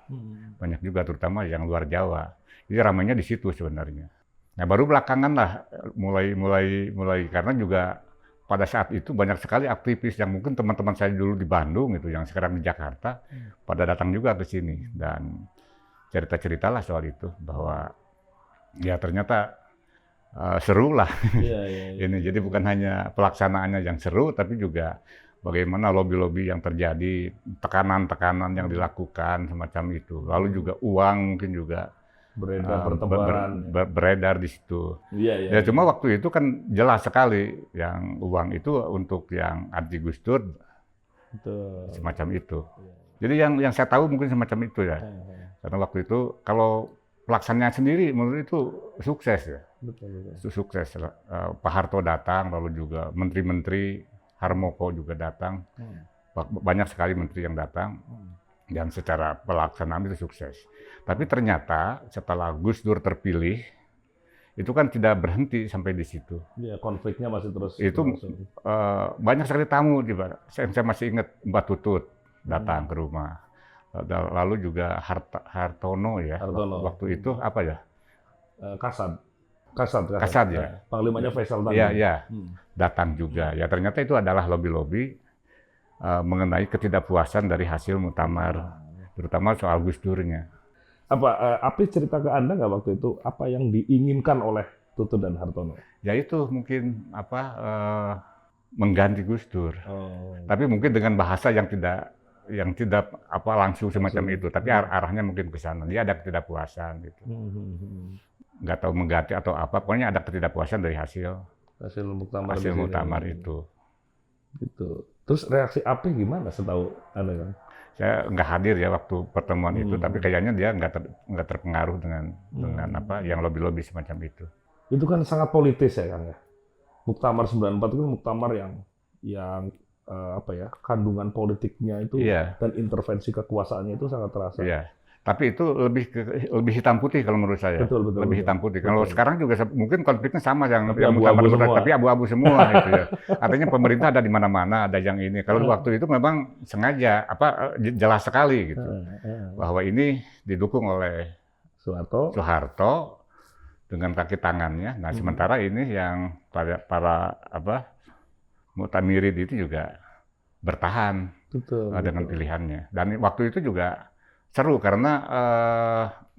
banyak juga terutama yang luar Jawa. Jadi ramainya di situ sebenarnya. Nah, baru belakangan lah mulai karena juga pada saat itu banyak sekali aktivis yang mungkin teman-teman saya dulu di Bandung itu, yang sekarang di Jakarta, pada datang juga ke sini dan cerita-ceritalah soal itu, bahwa ya ternyata seru lah. Ini jadi bukan hanya pelaksanaannya yang seru, tapi juga bagaimana lobby-lobby yang terjadi, tekanan-tekanan yang dilakukan semacam itu. Lalu juga uang mungkin juga beredar di situ. Ya cuma waktu itu kan jelas sekali yang uang itu untuk yang anti Gus Dur, semacam itu. Jadi yang saya tahu mungkin semacam itu ya. Karena waktu itu kalau pelaksanaan sendiri menurut itu sukses ya. Sukses. Pak Harto datang, lalu juga menteri-menteri, Harmoko juga datang. Banyak sekali menteri yang datang. Dan secara pelaksanaan itu sukses. Tapi ternyata setelah Gus Dur terpilih, itu kan tidak berhenti sampai di situ. Ya, konfliknya masih terus. Itu banyak sekali tamu, saya masih ingat Mbak Tutut datang ke rumah. Lalu juga Hartono ya, waktu itu apa ya? Kasad ya. Panglimanya Faisal tadi. Iya, datang juga. Ya ternyata itu adalah lobby-lobby mengenai ketidakpuasan dari hasil muktamar, terutama soal Gus Durnya. Api cerita ke Anda nggak waktu itu apa yang diinginkan oleh Tutut dan Hartono? Ya itu mungkin mengganti Gus Dur, tapi mungkin dengan bahasa yang tidak langsung semacam itu, tapi arahnya mungkin ke sana. Dia ada ketidakpuasan gitu. Nggak tahu mengganti atau apa, pokoknya ada ketidakpuasan dari hasil muktamar itu. Gitu. Terus reaksi Api gimana setahu Anda kan? Saya nggak hadir ya waktu pertemuan itu, tapi kayaknya dia nggak terpengaruh dengan yang lobby-lobby semacam itu. Itu kan sangat politis ya Kang ya. Muktamar 94 itu muktamar yang kandungan politiknya itu dan intervensi kekuasaannya itu sangat terasa. Iya. Tapi itu lebih hitam putih kalau menurut saya. Betul. Lebih hitam putih. Kalau sekarang juga mungkin konfliknya sama yang muktamar, tapi abu-abu semua gitu ya. Artinya pemerintah ada di mana-mana, ada yang ini. Kalau waktu itu memang sengaja jelas sekali gitu. Bahwa ini didukung oleh Soeharto dengan kaki tangannya. Nah, sementara ini yang para Mu'tamirin itu juga bertahan dengan pilihannya. Dan waktu itu juga seru karena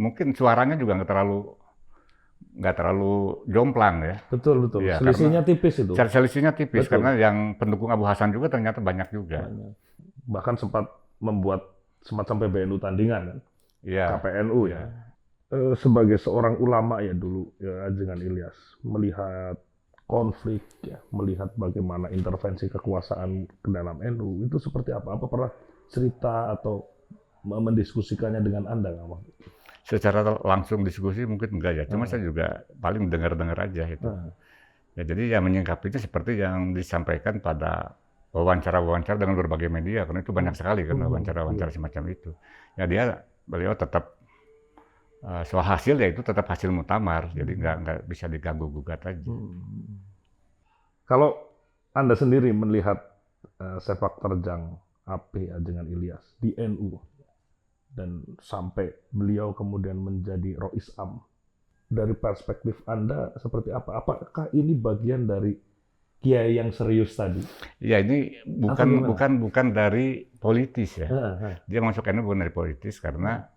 mungkin suaranya juga nggak terlalu jomplang ya. Betul. Ya, selisihnya tipis itu. Selisihnya tipis karena yang pendukung Abu Hasan juga ternyata banyak juga. Bahkan sempat membuat semacam PBNU tandingan kan. Iya. KPNU ya. Sebagai seorang ulama ya dulu ya Ajengan Ilyas melihat konflik ya, melihat bagaimana intervensi kekuasaan ke dalam NU itu seperti apa? Apa pernah cerita atau mendiskusikannya dengan Anda nggak, Bang? Secara langsung diskusi mungkin enggak ya, cuma saya juga paling dengar-dengar aja itu. Ya, jadi ya menyingkapinya seperti yang disampaikan pada wawancara-wawancara dengan berbagai media, karena itu banyak sekali kan wawancara-wawancara semacam itu. Ya beliau tetap soal hasil ya itu tetap hasil muktamar, jadi nggak bisa diganggu gugat aja. Kalau Anda sendiri melihat sepak terjang Api Ajengan Ilyas di NU dan sampai beliau kemudian menjadi Rois Am, dari perspektif Anda seperti apa? Apakah ini bagian dari kiai yang serius tadi? Ya ini bukan dari politis ya. Dia masuk NU bukan dari politis karena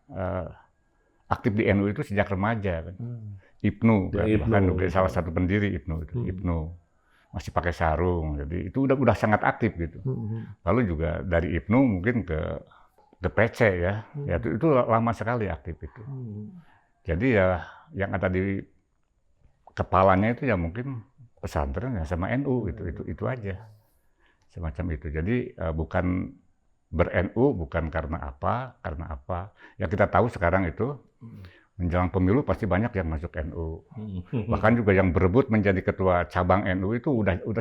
aktif di NU itu sejak remaja kan. Ibnu, Ya, bahkan Ibnu. salah satu pendiri Ibnu itu. Ibnu masih pakai sarung, jadi itu udah sangat aktif gitu. Lalu juga dari Ibnu mungkin ke PC ya, ya itu lama sekali aktif itu. Jadi ya yang ada di kepalanya itu ya mungkin pesantren ya sama NU itu aja, semacam itu. Jadi bukan ber-NU bukan karena apa. Ya kita tahu sekarang itu menjelang pemilu pasti banyak yang masuk NU. Bahkan juga yang berebut menjadi ketua cabang NU itu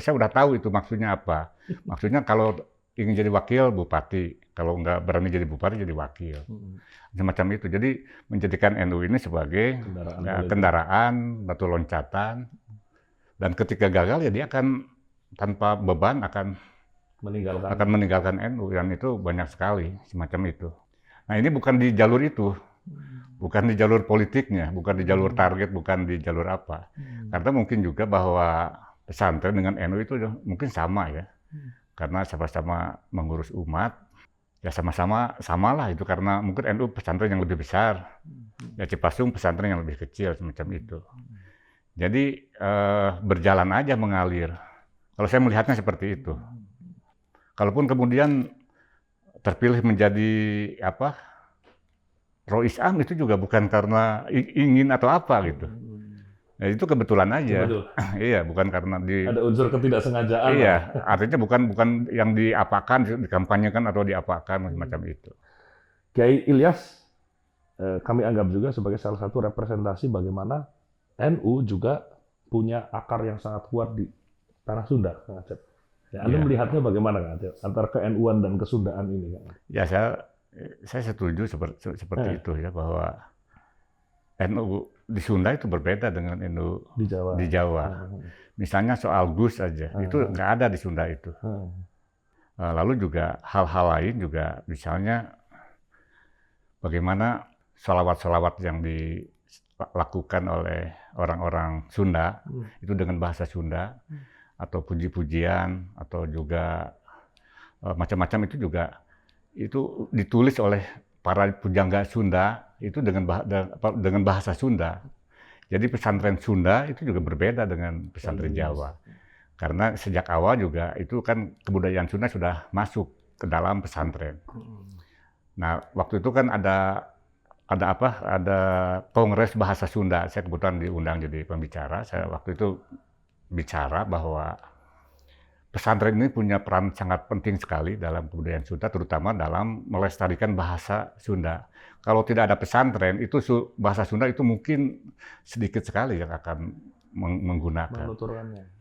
saya udah tahu itu maksudnya apa. Maksudnya kalau ingin jadi wakil bupati, kalau nggak berani jadi bupati jadi wakil. Semacam itu. Jadi menjadikan NU ini sebagai kendaraan, batu loncatan. Dan ketika gagal ya dia akan tanpa beban akan meninggalkan NU, dan itu banyak sekali semacam itu. Nah ini bukan di jalur itu, bukan di jalur politiknya, bukan di jalur target, bukan di jalur apa. Karena mungkin juga bahwa pesantren dengan NU itu mungkin sama ya, karena sama-sama mengurus umat, ya sama lah itu karena mungkin NU pesantren yang lebih besar, ya Cipasung pesantren yang lebih kecil semacam itu. Jadi berjalan aja mengalir. Kalau saya melihatnya seperti itu. Kalaupun kemudian terpilih menjadi Rois Am itu juga bukan karena ingin atau apa gitu. Ya, itu kebetulan aja. Iya, bukan karena ada unsur ketidaksengajaan. Iya, artinya bukan yang diapakan, dikampanyekan atau diapakan semacam itu. Kiai Ilyas kami anggap juga sebagai salah satu representasi bagaimana NU juga punya akar yang sangat kuat di tanah Sunda, Kang Acep. Ya, Anda melihatnya bagaimana, Kang Acep, antara ke-NU-an dan kesundaan ini, Kang? Ya, saya setuju seperti itu ya, bahwa NU di Sunda itu berbeda dengan NU di Jawa. Misalnya soal Gus aja, itu nggak ada di Sunda itu. Lalu juga hal-hal lain juga, misalnya bagaimana sholawat-sholawat yang dilakukan oleh orang-orang Sunda, itu dengan bahasa Sunda, atau puji-pujian, atau juga macam-macam itu juga itu ditulis oleh para pujangga Sunda itu dengan bahasa Sunda. Jadi pesantren Sunda itu juga berbeda dengan pesantren Jawa. Karena sejak awal juga itu kan kebudayaan Sunda sudah masuk ke dalam pesantren. Nah, waktu itu kan ada Kongres Bahasa Sunda. Saya kebetulan diundang jadi pembicara. Saya waktu itu bicara bahwa pesantren ini punya peran sangat penting sekali dalam kebudayaan Sunda, terutama dalam melestarikan bahasa Sunda. Kalau tidak ada pesantren, itu bahasa Sunda itu mungkin sedikit sekali yang akan menggunakan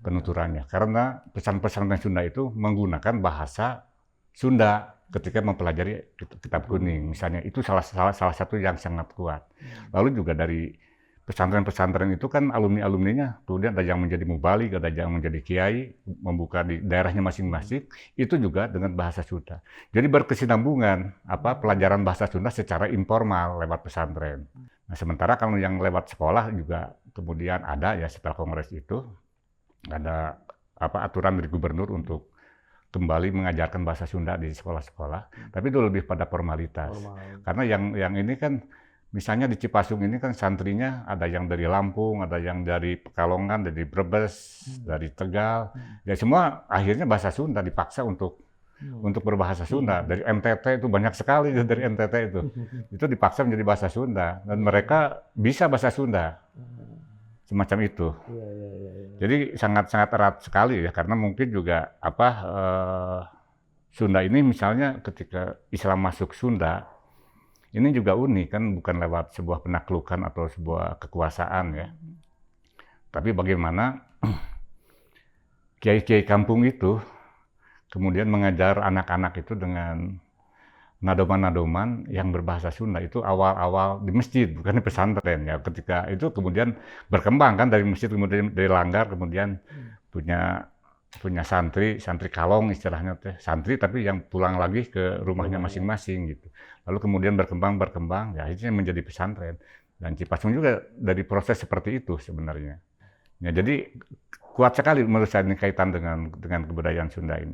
penuturannya. Karena pesantren Sunda itu menggunakan bahasa Sunda ketika mempelajari kitab kuning, misalnya. Itu salah satu yang sangat kuat. Lalu juga dari pesantren-pesantren itu kan alumni-alumninya, kemudian ada yang menjadi mubalik, ada yang menjadi kiai, membuka di daerahnya masing-masing, itu juga dengan bahasa Sunda. Jadi berkesinambungan pelajaran bahasa Sunda secara informal lewat pesantren. Nah, sementara kalau yang lewat sekolah juga kemudian ada ya setelah kongres itu ada aturan dari gubernur untuk kembali mengajarkan bahasa Sunda di sekolah-sekolah, tapi itu lebih pada formalitas. Karena yang ini kan misalnya di Cipasung ini kan santrinya ada yang dari Lampung, ada yang dari Pekalongan, dari Brebes, dari Tegal. Ya semua akhirnya bahasa Sunda, dipaksa untuk berbahasa Sunda. Dari NTT itu banyak sekali dari NTT itu. Itu dipaksa menjadi bahasa Sunda dan mereka bisa bahasa Sunda. Semacam itu. Jadi sangat-sangat erat sekali ya, karena mungkin juga Sunda ini misalnya ketika Islam masuk Sunda, ini juga unik kan, bukan lewat sebuah penaklukan atau sebuah kekuasaan ya. Tapi bagaimana kiai-kiai kampung itu kemudian mengajar anak-anak itu dengan nadoman-nadoman yang berbahasa Sunda. Itu awal-awal di masjid, bukan di pesantren ya. Ketika itu kemudian berkembang kan dari masjid, kemudian dari langgar, kemudian punya santri kalong istilahnya teh, santri tapi yang pulang lagi ke rumahnya masing-masing gitu. Lalu kemudian berkembang ya akhirnya menjadi pesantren. Dan Cipasung juga dari proses seperti itu sebenarnya. Ya, jadi kuat sekali menurut saya ini kaitan dengan kebudayaan Sunda ini.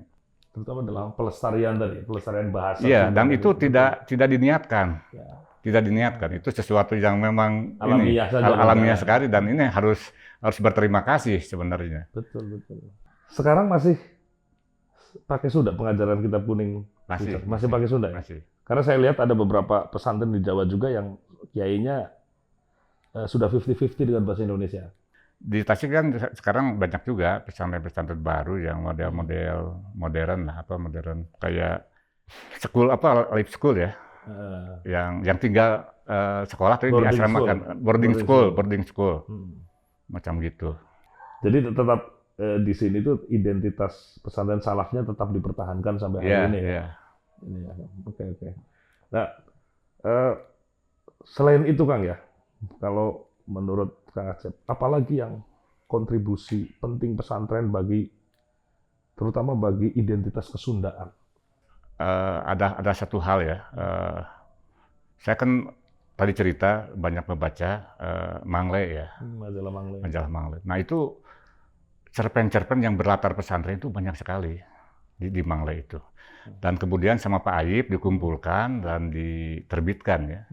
Terutama dalam pelestarian bahasa. Iya, dan itu tidak diniatkan. tidak diniatkan. Itu sesuatu yang memang Alamiah saja, alamiah Bang. sekali, dan ini harus berterima kasih sebenarnya. Betul. Sekarang masih pakai Sunda pengajaran kitab kuning? Masih pakai Sunda ya? Masih. Karena saya lihat ada beberapa pesantren di Jawa juga yang kiainya sudah 50-50 dengan bahasa Indonesia. Di Tasik kan sekarang banyak juga pesantren-pesantren baru yang model-model modern lah, modern kayak school lip school ya, yang tinggal sekolah tapi diasramakan, boarding school, macam gitu. Jadi tetap di sini tuh identitas pesantren salafnya tetap dipertahankan sampai hari ini ya. Ini ya. Oke. Nah, selain itu Kang ya, kalau menurut Kang Acep, apalagi yang kontribusi penting pesantren terutama bagi identitas kesundaan? Ada satu hal ya. Saya kan tadi cerita banyak membaca Mangle ya. Majalah Mangle. Nah itu cerpen-cerpen yang berlatar pesantren itu banyak sekali di Mangle itu. Dan kemudian sama Pak Aib dikumpulkan dan diterbitkan ya.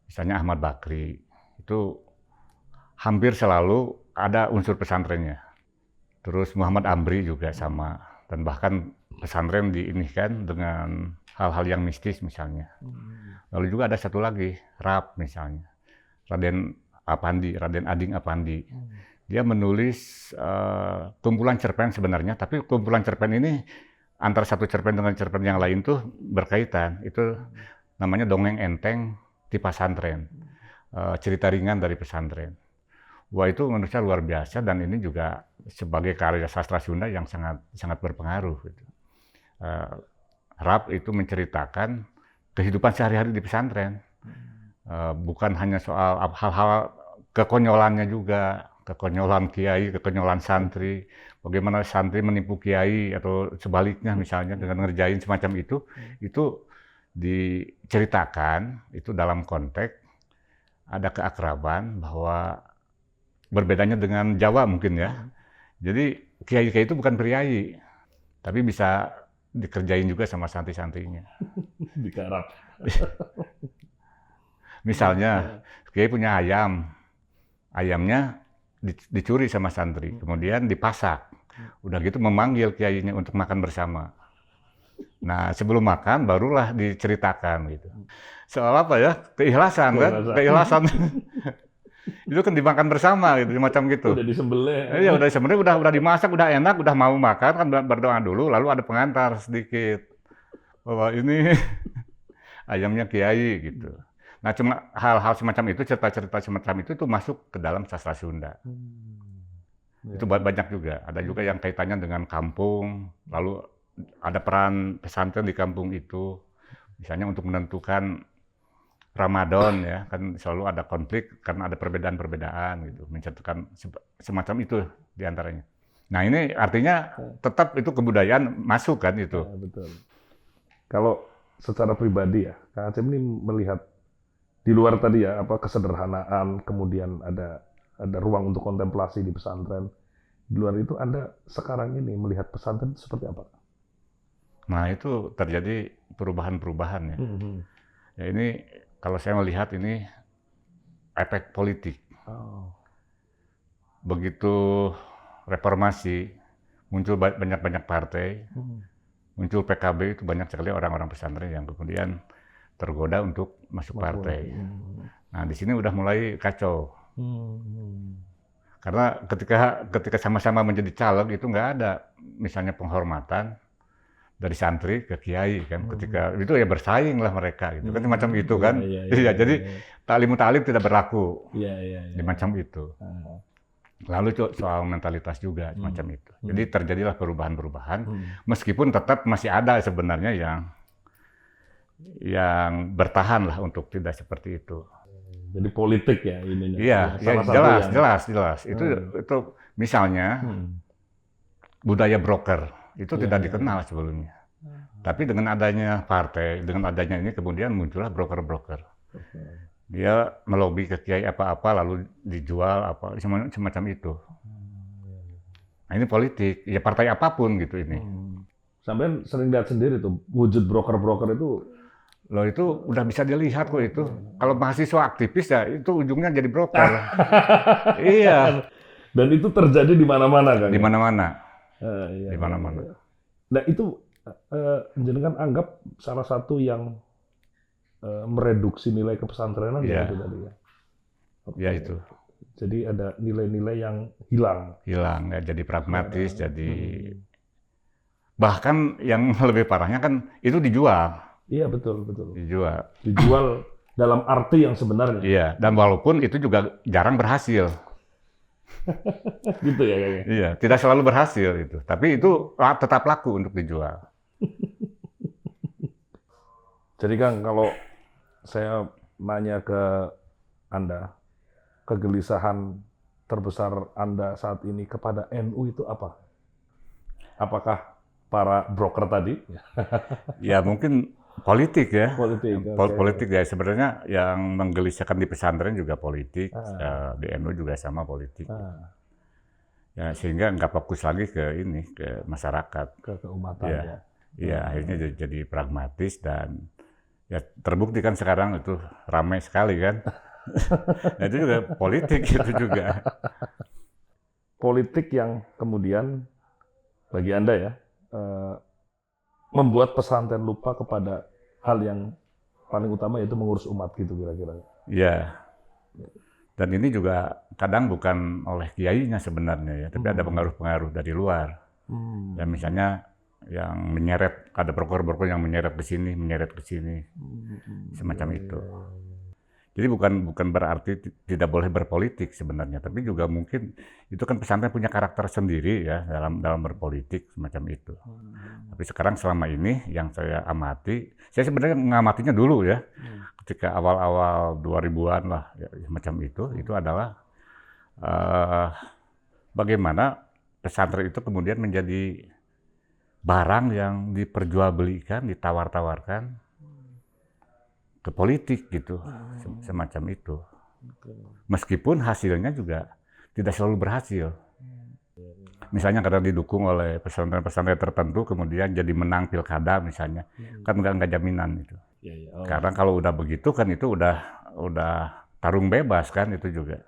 Misalnya Ahmad Bakri itu hampir selalu ada unsur pesantrennya. Terus Muhammad Amri juga sama, dan bahkan pesantren diinikan dengan hal-hal yang mistis misalnya. Lalu juga ada satu lagi, Rap misalnya, Raden Ading Apandi. Dia menulis kumpulan cerpen sebenarnya, tapi kumpulan cerpen ini antara satu cerpen dengan cerpen yang lain tuh berkaitan. Itu namanya Dongeng Enteng di Pesantren, cerita ringan dari pesantren. Wah itu menurut saya luar biasa, dan ini juga sebagai karya sastra Sunda yang sangat berpengaruh. Gitu. Rap itu menceritakan kehidupan sehari-hari di pesantren, bukan hanya soal hal-hal kekonyolannya juga, kekonyolan kiai, kekonyolan santri, bagaimana santri menipu kiai atau sebaliknya misalnya dengan ngerjain semacam itu diceritakan itu dalam konteks ada keakraban bahwa berbedanya dengan Jawa mungkin ya. Jadi kiai-kiai itu bukan priai, tapi bisa dikerjain juga sama santri-santrinya. Digarap. Misalnya kiai punya ayam, ayamnya dicuri sama santri, kemudian dipasak. Udah gitu memanggil kiainya untuk makan bersama. Nah sebelum makan barulah diceritakan gitu. Soal apa ya? Keikhlasan kan? Keikhlasan. Itu kan dimakan bersama gitu, macam gitu. Udah disembelih. Iya, udah disembelih, udah dimasak, udah enak, udah mau makan kan berdoa dulu, lalu ada pengantar sedikit bahwa ini ayamnya kiai gitu. Nah, cuma hal-hal semacam itu, cerita-cerita semacam itu tuh masuk ke dalam sastra Sunda. Itu banyak juga. Ada juga yang kaitannya dengan kampung, lalu ada peran pesantren di kampung itu, misalnya untuk menentukan Ramadan ya, kan selalu ada konflik karena ada perbedaan-perbedaan gitu, mencontohkan semacam itu diantaranya. Nah ini artinya tetap itu kebudayaan masuk kan itu. Ya, betul. Kalau secara pribadi ya, Kang Acep ini melihat di luar tadi ya kesederhanaan, kemudian ada ruang untuk kontemplasi di pesantren. Di luar itu Anda sekarang ini melihat pesantren seperti apa? Nah itu terjadi perubahan-perubahan ya. Ya ini kalau saya melihat ini efek politik. Begitu reformasi, muncul banyak-banyak partai, muncul PKB, itu banyak sekali orang-orang pesantren yang kemudian tergoda untuk masuk partai. Nah di sini udah mulai kacau. Karena ketika sama-sama menjadi caleg itu nggak ada misalnya penghormatan dari santri ke kiai kan, ketika itu ya bersaing lah mereka gitu kan, semacam itu kan. Iya, jadi ta'lim tidak berlaku. Macam itu. Lalu soal mentalitas juga semacam itu. Jadi terjadilah perubahan-perubahan, meskipun tetap masih ada sebenarnya yang bertahan lah untuk tidak seperti itu. Jadi politik ya ininya. Iya, jelas. Itu misalnya budaya broker. Itu tidak dikenal sebelumnya. Tapi dengan adanya partai, dengan adanya ini kemudian muncullah broker-broker. Dia melobi ke kiai apa-apa lalu dijual apa semacam itu. Nah ini politik, ya partai apapun gitu ini. Sampai sering lihat sendiri tuh wujud broker-broker itu Loh itu udah bisa dilihat kok itu. Kalau mahasiswa aktivis ya itu ujungnya jadi broker. Iya, Dan itu terjadi di mana-mana kan? di mana-mana, Iya, di iya, mana-mana. iya. Nah itu jenengan anggap salah satu yang mereduksi nilai kepesantrenan ya Iya. itu tadi ya. Oke. Ya itu Jadi ada nilai-nilai yang hilang. hilang ya jadi pragmatis, jadi bahkan yang lebih parahnya kan itu dijual, Iya betul betul. dijual. Dijual dalam arti yang sebenarnya. Iya, dan walaupun itu juga jarang berhasil. Gitu ya kayaknya. Iya, tidak selalu berhasil itu. Tapi itu tetap laku untuk dijual. Jadi Kang, kalau saya nanya ke Anda, kegelisahan terbesar Anda saat ini kepada NU itu apa? Apakah para broker tadi? Ya mungkin politik ya. Politik, oke. Politik ya sebenarnya yang menggelisahkan di pesantren juga politik, di NU juga sama politik. Ah, Ya sehingga nggak fokus lagi ke ini ke masyarakat. ke keumatan Ya. ya. Iya, akhirnya jadi pragmatis dan ya terbukti kan sekarang itu ramai sekali kan. Nah, itu juga politik itu juga. Politik yang kemudian bagi Anda ya, membuat pesantren lupa kepada hal yang paling utama yaitu mengurus umat gitu kira-kira. Iya. Dan ini juga kadang bukan oleh kiainya sebenarnya ya, tapi ada pengaruh-pengaruh dari luar. Ya misalnya yang menyeret, ada broker-broker yang menyeret ke sini, semacam itu. Jadi bukan berarti tidak boleh berpolitik sebenarnya, tapi juga mungkin itu kan pesantren punya karakter sendiri ya dalam berpolitik semacam itu. Tapi sekarang selama ini yang saya amati, saya sebenarnya mengamatinya dulu ya, ketika awal-awal 2000-an lah ya, semacam itu adalah bagaimana pesantren itu kemudian menjadi barang yang diperjualbelikan, ditawar-tawarkan ke politik gitu, semacam itu. Meskipun hasilnya juga tidak selalu berhasil. Misalnya karena didukung oleh pesantren-pesantren tertentu, kemudian jadi menang pilkada misalnya, kan nggak jaminan itu. Karena kalau udah begitu kan itu udah tarung bebas kan itu juga.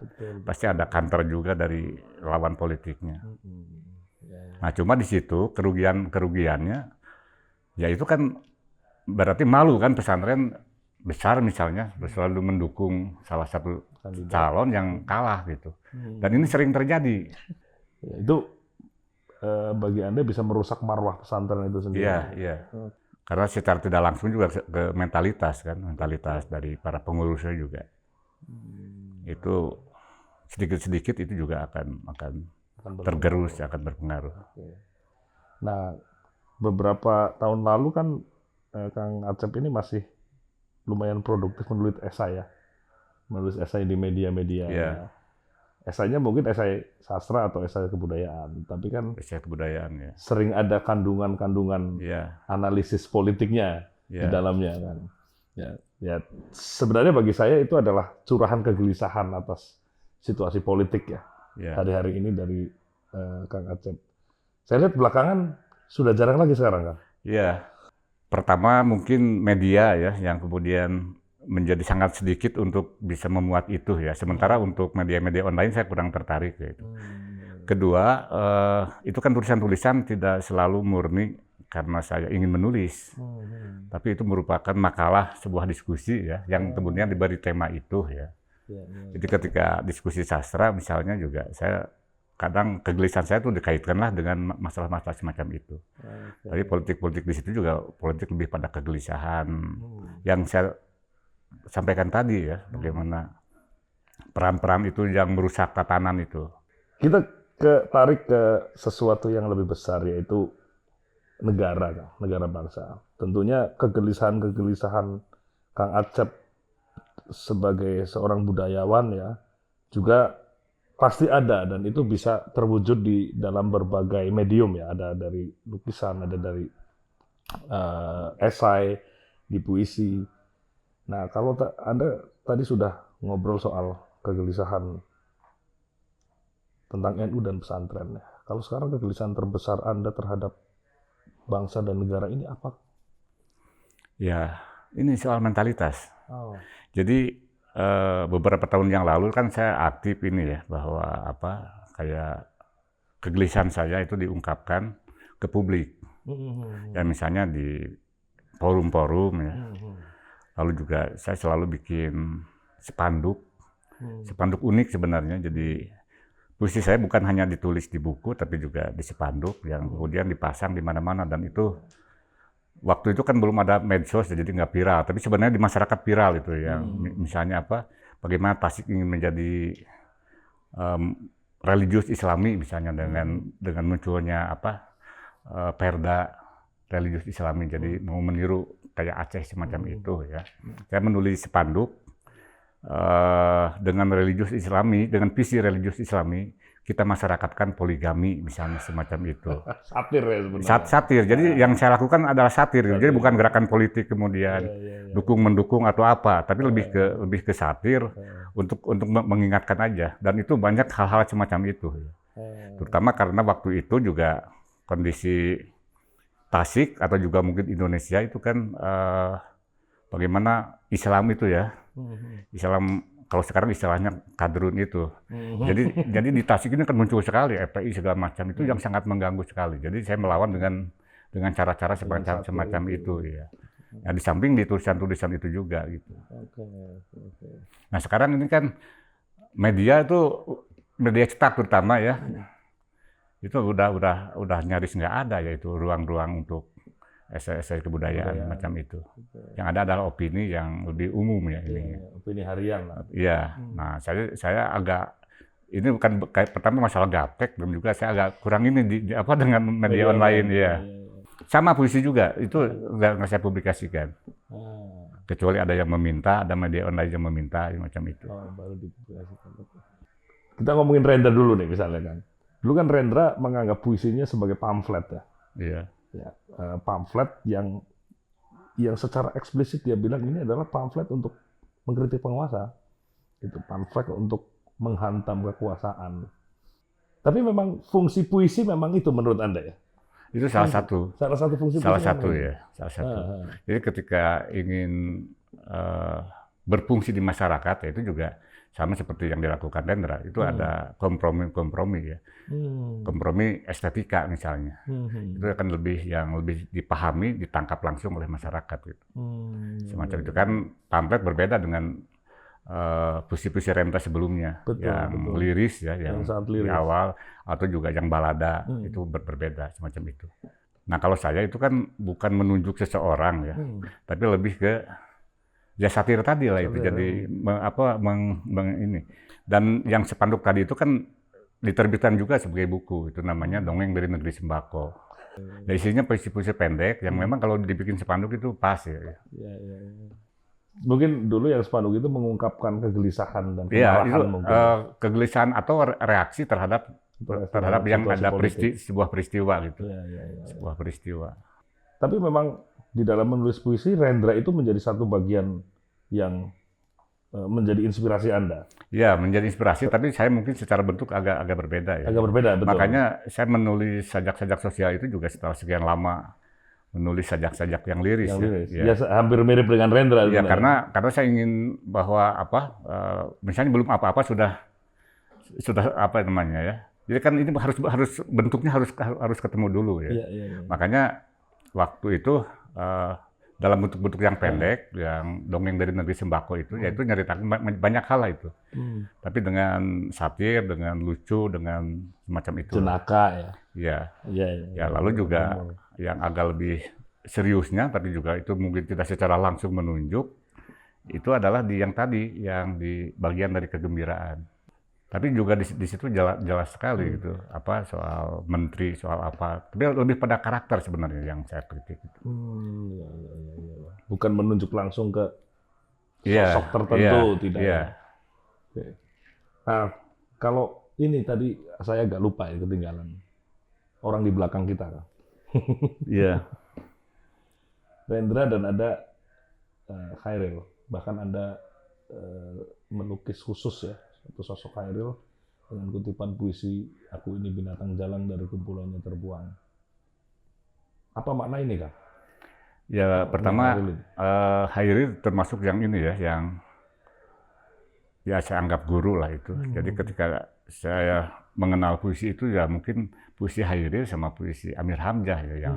Pasti ada kantor juga dari lawan politiknya. Nah cuma di situ kerugiannya, ya itu kan berarti malu kan pesantren besar misalnya selalu mendukung salah satu calon yang kalah gitu. Dan ini sering terjadi. Ya, itu bagi Anda bisa merusak marwah pesantren itu sendiri. Iya, iya. Karena secara tidak langsung juga ke mentalitas kan, mentalitas dari para pengurusnya juga. Itu sedikit-sedikit itu juga akan tergerus, akan berpengaruh. Nah, beberapa tahun lalu kan Kang Acep ini masih lumayan produktif menulis esai ya. Menulis esai di media-media. Iya. Esainya mungkin esai sastra atau esai kebudayaan, tapi kan Esai kebudayaan ya. sering ada kandungan-kandungan Iya. analisis politiknya di Iya. dalamnya kan. Ya, sebenarnya bagi saya itu adalah curahan kegelisahan atas situasi politik ya. Iya. Hari-hari ini dari Kang Acep. Saya lihat belakangan sudah jarang lagi sekarang kan. Iya. Pertama mungkin media ya yang kemudian menjadi sangat sedikit untuk bisa memuat itu ya. Sementara untuk media-media online saya kurang tertarik ya itu. Kedua, itu kan tulisan-tulisan tidak selalu murni karena saya ingin menulis. Tapi itu merupakan makalah sebuah diskusi ya yang kemudian diberi tema itu ya. Jadi ketika diskusi sastra misalnya juga saya kadang kegelisahan saya itu dikaitkanlah dengan masalah-masalah semacam itu. Tapi politik-politik di situ juga politik lebih pada kegelisahan yang saya sampaikan tadi ya, bagaimana peran-peran itu yang merusak tatanan itu. Kita tarik ke sesuatu yang lebih besar yaitu negara, negara bangsa. Tentunya kegelisahan-kegelisahan Kang Acep sebagai seorang budayawan ya juga pasti ada dan itu bisa terwujud di dalam berbagai medium ya. Ada dari lukisan, ada dari esai, di puisi. Nah, kalau Anda tadi sudah ngobrol soal kegelisahan tentang NU dan pesantren. Kalau sekarang kegelisahan terbesar Anda terhadap bangsa dan negara ini apa? Ya, Ini soal mentalitas. Oh. Jadi beberapa tahun yang lalu kan saya aktif ini ya, bahwa apa kayak kegelisahan saya itu diungkapkan ke publik. Ya misalnya di forum-forum ya. Lalu juga saya selalu bikin spanduk unik sebenarnya. Jadi puisi saya bukan hanya ditulis di buku, tapi juga di spanduk yang kemudian dipasang di mana-mana, dan itu waktu itu kan belum ada medsos, jadi nggak viral. Tapi sebenarnya di masyarakat viral itu ya. Misalnya apa? Bagaimana Tasik ingin menjadi religius Islami misalnya dengan munculnya apa perda religius Islami. Jadi mau meniru kayak Aceh semacam itu ya. Saya menulis spanduk dengan religius Islami, dengan visi religius Islami. Kita masyarakatkan poligami misalnya semacam itu. Satir ya sebenarnya. Satir. Jadi yang saya lakukan adalah satir. Jadi bukan gerakan politik kemudian dukung mendukung atau apa, tapi lebih ke satir untuk mengingatkan aja. Dan itu banyak hal-hal semacam itu. Terutama karena waktu itu juga kondisi Tasik atau juga mungkin Indonesia itu kan bagaimana Islam itu ya. Islam kalau sekarang istilahnya kadrun itu. Jadi di Tasik ini kan muncul sekali FPI segala macam itu yang sangat mengganggu sekali. Jadi saya melawan dengan cara-cara semacam itu ya. Nah, di samping di tulisan-tulisan itu juga gitu. Nah, sekarang ini kan media cetak terutama ya. Itu udah nyaris nggak ada ya itu ruang-ruang untuk esai kebudayaan macam itu. Yang ada adalah opini yang lebih umum ya ini. Opini harian lah. Iya. Nah, saya agak ini bukan pertama masalah gaptek, belum juga saya agak kurang ini dengan media online ya. Sama puisi juga itu nggak saya publikasikan. Kecuali ada yang meminta, ada media online yang meminta macam itu. Oh, baru dipublikasikan. Kita ngomongin Rendra dulu nih misalnya kan. Dulu kan Rendra menganggap puisinya sebagai pamflet ya. Iya. Ya, pamflet yang secara eksplisit dia bilang ini adalah pamflet untuk mengkritik penguasa, itu pamflet untuk menghantam kekuasaan. Tapi memang fungsi puisi memang itu menurut Anda ya? Itu salah satu fungsi. Salah satu. Jadi ketika ingin berfungsi di masyarakat ya itu juga sama seperti yang dilakukan Rendra, itu ada kompromi ya. Kompromi estetika misalnya. Itu akan lebih dipahami, ditangkap langsung oleh masyarakat gitu. Semacam itu kan pamflet berbeda dengan puisi-puisi Rendra sebelumnya. Betul. Liris ya, yang di awal atau juga yang balada itu berbeda semacam itu. Nah, kalau saya itu kan bukan menunjuk seseorang ya, tapi lebih ke ya satir tadi lah itu. Jadi ini. Dan yang spanduk tadi itu kan diterbitkan juga sebagai buku, itu namanya Dongeng dari Negeri Sembako. Dan isinya puisi-puisi pendek yang memang kalau dibikin spanduk itu pas ya. Mungkin dulu yang spanduk itu mengungkapkan kegelisahan dan kemarahan mungkin. Kegelisahan atau reaksi terhadap yang ada sebuah peristiwa gitu. Sebuah peristiwa. Tapi memang di dalam menulis puisi, Rendra itu menjadi satu bagian yang menjadi inspirasi Anda. Ya, menjadi inspirasi, tapi saya mungkin secara bentuk agak berbeda ya. Agak berbeda, betul. Makanya saya menulis sajak-sajak sosial itu juga setelah sekian lama menulis sajak-sajak yang liris. Ya, hampir mirip dengan Rendra. Ya, karena saya ingin bahwa misalnya belum apa-apa sudah apa namanya ya. Jadi kan ini harus bentuknya harus ketemu dulu ya. Makanya waktu itu dalam bentuk-bentuk yang pendek, yang Dongeng dari Negeri Sembako itu, yaitu nyeritakan banyak hal lah itu. Tapi dengan satir, dengan lucu, dengan semacam itu. Jenaka ya. Ya, lalu juga yang agak lebih seriusnya, tapi juga itu mungkin tidak secara langsung menunjuk, itu adalah yang di bagian dari kegembiraan. Tapi juga di situ jelas sekali gitu, soal menteri, soal apa. Tapi lebih pada karakter sebenarnya yang saya kritik. Bukan menunjuk langsung ke sosok tertentu, tidak. Nah, kalau ini tadi saya agak lupa ya, ketinggalan. Orang di belakang kita kan. Rendra dan ada Khairil. Bahkan Anda melukis khusus ya. Satu sosok Khairil dengan kutipan puisi "Aku ini binatang jalang dari kumpulannya terbuang". Apa makna ini, Kang? Ya, pertama Hairil ini. Hairil termasuk yang ini ya, yang ya saya anggap guru lah itu. Jadi ketika saya mengenal puisi itu ya mungkin puisi Hairil sama puisi Amir Hamzah ya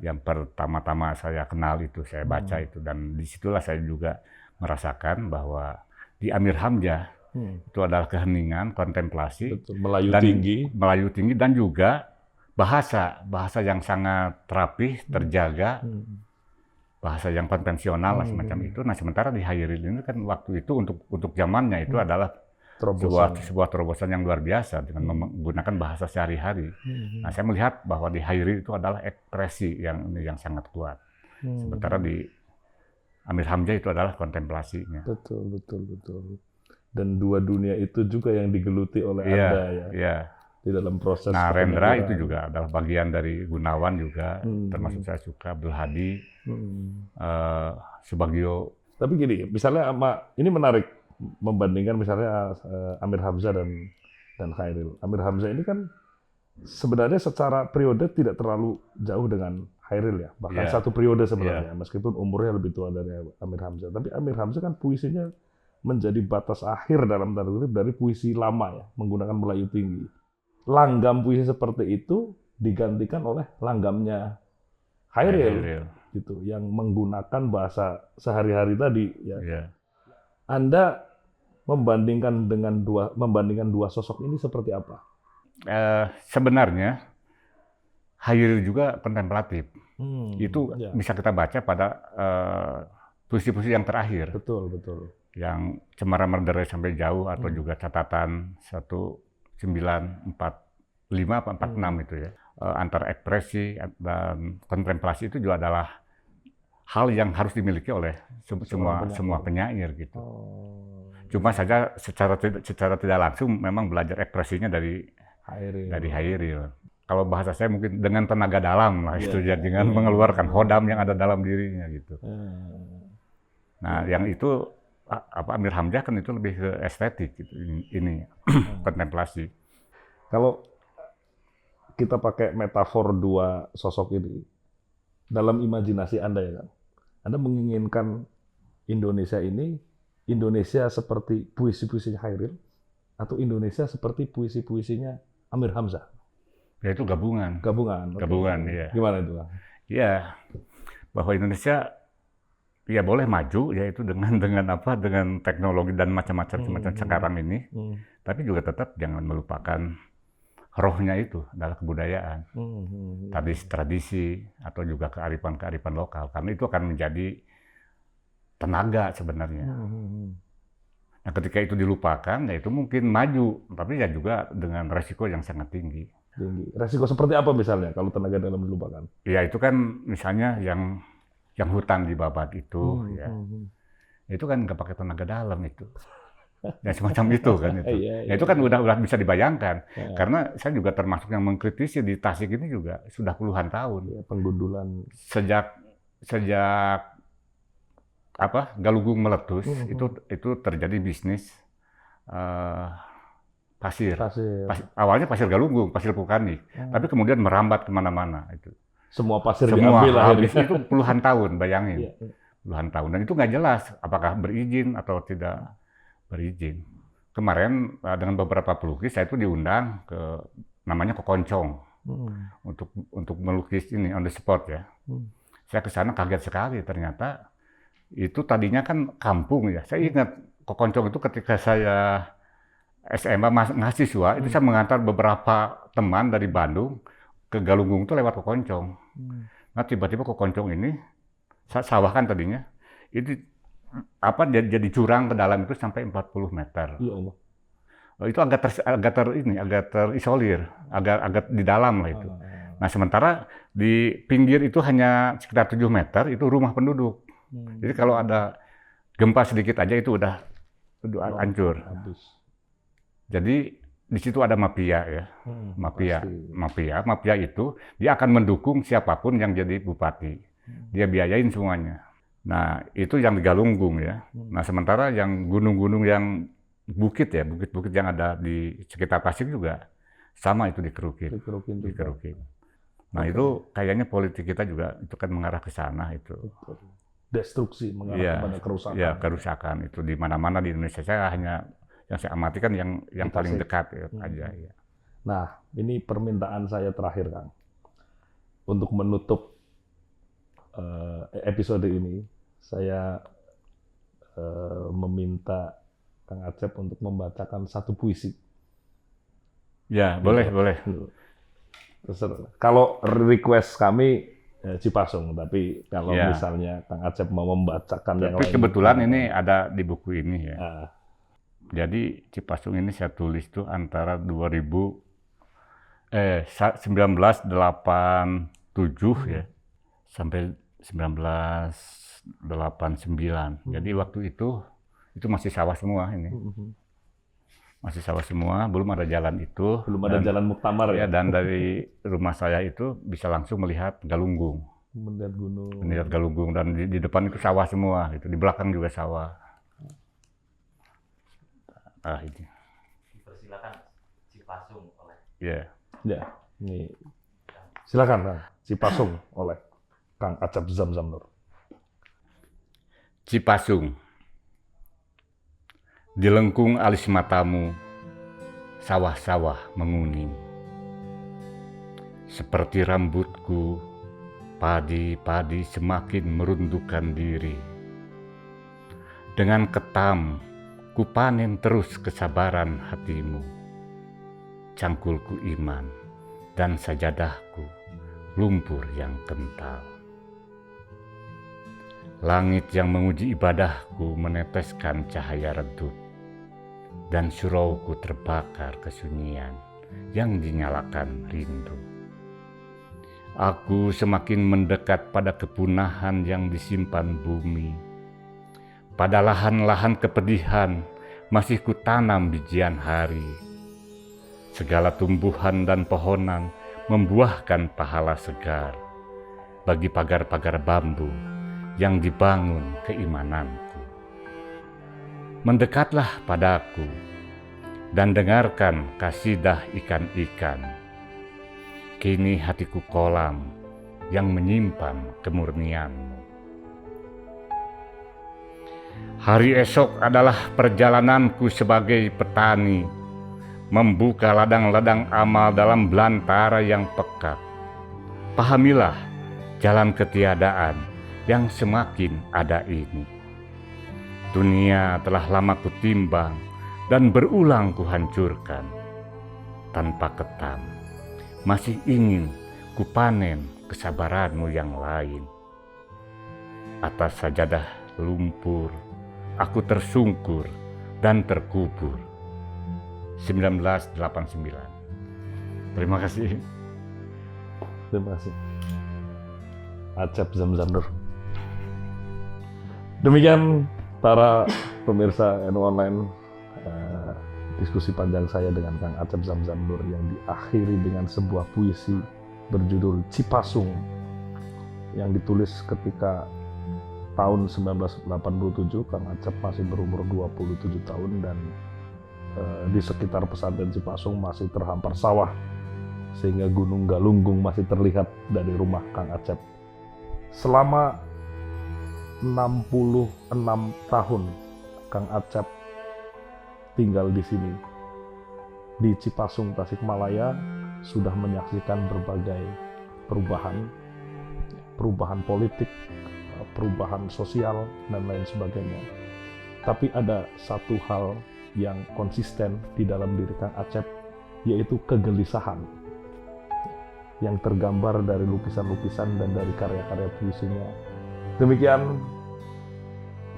yang pertama-tama saya kenal itu, saya baca itu, dan disitulah saya juga merasakan bahwa di Amir Hamzah itu adalah keheningan, kontemplasi, Betul, Melayu dan tinggi. Melayu tinggi, dan juga bahasa yang sangat rapih, terjaga, bahasa yang konvensional lah semacam itu. Nah, sementara di Hairil ini kan waktu itu untuk zamannya itu adalah sebuah terobosan yang luar biasa dengan menggunakan bahasa sehari-hari. Nah, saya melihat bahwa di Hairil itu adalah ekspresi yang sangat kuat. Sementara di Amir Hamzah itu adalah kontemplasinya. Betul. Dan dua dunia itu juga yang digeluti oleh Iya, Anda ya iya. di dalam proses. Nah, Rendra kepemimpinan. itu juga adalah bagian dari Gunawan juga, termasuk saya suka Abdul Hadi, Subagio. Tapi gini, misalnya ini menarik membandingkan misalnya Amir Hamzah dan Hairil. Amir Hamzah ini kan sebenarnya secara periode tidak terlalu jauh dengan Hairil ya, bahkan Yeah. satu periode sebenarnya, meskipun umurnya lebih tua dari Amir Hamzah. Tapi Amir Hamzah kan puisinya menjadi batas akhir dalam tanda kutip dari puisi lama ya, menggunakan Melayu tinggi. Langgam puisi seperti itu digantikan oleh langgamnya Hairil gitu, yang menggunakan bahasa sehari-hari tadi ya. Yeah. Anda membandingkan dua sosok ini seperti apa? Sebenarnya Hairil juga kontemplatif. Itu ya. bisa kita baca pada puisi-puisi yang terakhir. Betul. Yang Cemara Merdere sampai jauh, atau juga catatan 1945 atau 46 itu ya. Antara ekspresi dan kontemplasi itu juga adalah hal yang harus dimiliki oleh semua penyair gitu. Cuma saja secara tidak langsung memang belajar ekspresinya dari Hairil. Kalau bahasa saya mungkin dengan tenaga dalam lah itu, dengan mengeluarkan hodam yang ada dalam dirinya gitu. Nah, yang itu Amir Hamzah kan itu lebih ke estetik gitu, ini kontemplasi. Kalau kita pakai metafor dua sosok ini dalam imajinasi Anda ya kan, Anda menginginkan Indonesia ini Indonesia seperti puisi-puisinya Hairil atau Indonesia seperti puisi-puisinya Amir Hamzah? Ya itu gabungan. Iya. Gimana itu, Bang? Ya, bahwa Indonesia ya boleh maju, yaitu dengan teknologi dan macam-macam sekarang ini, tapi juga tetap jangan melupakan rohnya, itu adalah kebudayaan, tradisi atau juga kearifan lokal, karena itu akan menjadi tenaga sebenarnya. Nah, ketika itu dilupakan, ya itu mungkin maju, tapi ya juga dengan resiko yang sangat tinggi. Resiko seperti apa misalnya kalau tenaga dalam dilupakan? Ya itu kan misalnya yang hutan di Babat itu, ya itu kan nggak pakai tenaga dalam itu, ya semacam itu kan itu. Ya, itu kan udah bisa dibayangkan, karena saya juga termasuk yang mengkritisi di Tasik ini juga sudah puluhan tahun. Ya, penggundulan sejak Galunggung meletus, itu terjadi bisnis pasir. Awalnya pasir Galunggung, pasir vulkanik, tapi kemudian merambat kemana-mana itu. Semua pasir diambil habis itu puluhan tahun, bayangin. Puluhan tahun, dan itu nggak jelas apakah berizin atau tidak berizin. Kemarin dengan beberapa pelukis saya itu diundang ke namanya Kokoncong untuk melukis ini on the spot ya. Saya ke sana kaget sekali, ternyata itu tadinya kan kampung ya. Saya ingat Kokoncong itu ketika saya SMA mahasiswa, itu saya mengantar beberapa teman dari Bandung ke Galunggung itu lewat Kokoncong. Nah, tiba-tiba Kokoncong ini sawah kan tadinya, itu jadi jurang ke dalam itu sampai 40 meter. Ya Allah. Itu agak terisolir, agak di dalam lah itu. Nah, sementara di pinggir itu hanya sekitar 7 meter itu rumah penduduk. Jadi kalau ada gempa sedikit aja itu udah hancur. Jadi di situ ada mafia ya. Mafia itu dia akan mendukung siapapun yang jadi bupati. Dia biayain semuanya. Nah, itu yang di Galunggung ya. Nah, sementara yang gunung-gunung yang bukit yang ada di sekitar Tasik juga sama, itu dikerukin. Nah itu kayaknya politik kita juga itu kan mengarah ke sana itu. Destruksi mengarah Iya, kepada kerusakan. ya kerusakan itu di mana-mana di Indonesia. Saya hanya yang saya amati kan yang Di paling Tasik. dekat ya, aja ya. Nah, ini permintaan saya terakhir, Kang. Untuk menutup episode ini, saya meminta Kang Acep untuk membacakan satu puisi. Ya, boleh. Terserah. Kalau request kami Cipasung, tapi kalau Ya. misalnya Kang Acep mau membacakan yang Tapi lain. kebetulan ini ada di buku ini ya. Ah, Jadi Cipasung ini saya tulis tuh antara 1987 ya sampai 1989. Jadi waktu itu masih sawah semua ini. Masih sawah semua, belum ada jalan itu. belum ada jalan muktamar ya. Ya, dan dari rumah saya itu bisa langsung melihat Galunggung. Melihat gunung. Melihat Galunggung dan di depan itu sawah semua gitu. Di belakang juga sawah. Ah, ini. Dipersilakan Cipasung oleh Ya. Ya, ini silakan Kang. Cipasung oleh Kang Acep Zamzam Nur. Cipasung. Di lengkung alis matamu, sawah-sawah menguning. Seperti rambutku, padi-padi semakin merundukkan diri. Dengan ketam, ku panen terus kesabaran hatimu. Cangkulku iman dan sajadahku lumpur yang kental. Langit yang menguji ibadahku meneteskan cahaya redup. Dan surauku terbakar kesunyian yang dinyalakan rindu. Aku semakin mendekat pada kepunahan yang disimpan bumi. Pada lahan-lahan kepedihan masih kutanam bijian hari. Segala tumbuhan dan pohonan membuahkan pahala segar bagi pagar-pagar bambu yang dibangun keimananku. Mendekatlah padaku dan dengarkan kasidah ikan-ikan. Kini hatiku kolam yang menyimpan kemurnianmu. Hari esok adalah perjalananku sebagai petani, membuka ladang-ladang amal dalam belantara yang pekat. Pahamilah jalan ketiadaan yang semakin ada ini. Dunia telah lama kutimbang dan berulang kuhancurkan. Tanpa ketam, masih ingin kupanen kesabaranmu yang lain. Atas sajadah lumpur, aku tersungkur dan terkubur. 1989. Terima kasih. Terima kasih. Acep Zamzam Nur. Demikian para pemirsa NU Online, diskusi panjang saya dengan Kang Acep Zamzam Nur yang diakhiri dengan sebuah puisi berjudul Cipasung yang ditulis ketika tahun 1987. Kang Acep masih berumur 27 tahun dan di sekitar pesantren Cipasung masih terhampar sawah sehingga Gunung Galunggung masih terlihat dari rumah Kang Acep. Selama 66 tahun Kang Acep tinggal di sini di Cipasung, Tasikmalaya, sudah menyaksikan berbagai perubahan politik, perubahan sosial dan lain sebagainya. Tapi ada satu hal yang konsisten di dalam diri Kang Acep, yaitu kegelisahan yang tergambar dari lukisan-lukisan dan dari karya-karya puisinya. Demikian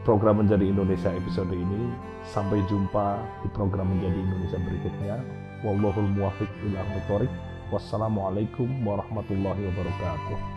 program Menjadi Indonesia episode ini. Sampai jumpa di program Menjadi Indonesia berikutnya. Wallahul muwaffiq ila aqwamit thoriq. Wassalamualaikum warahmatullahi wabarakatuh.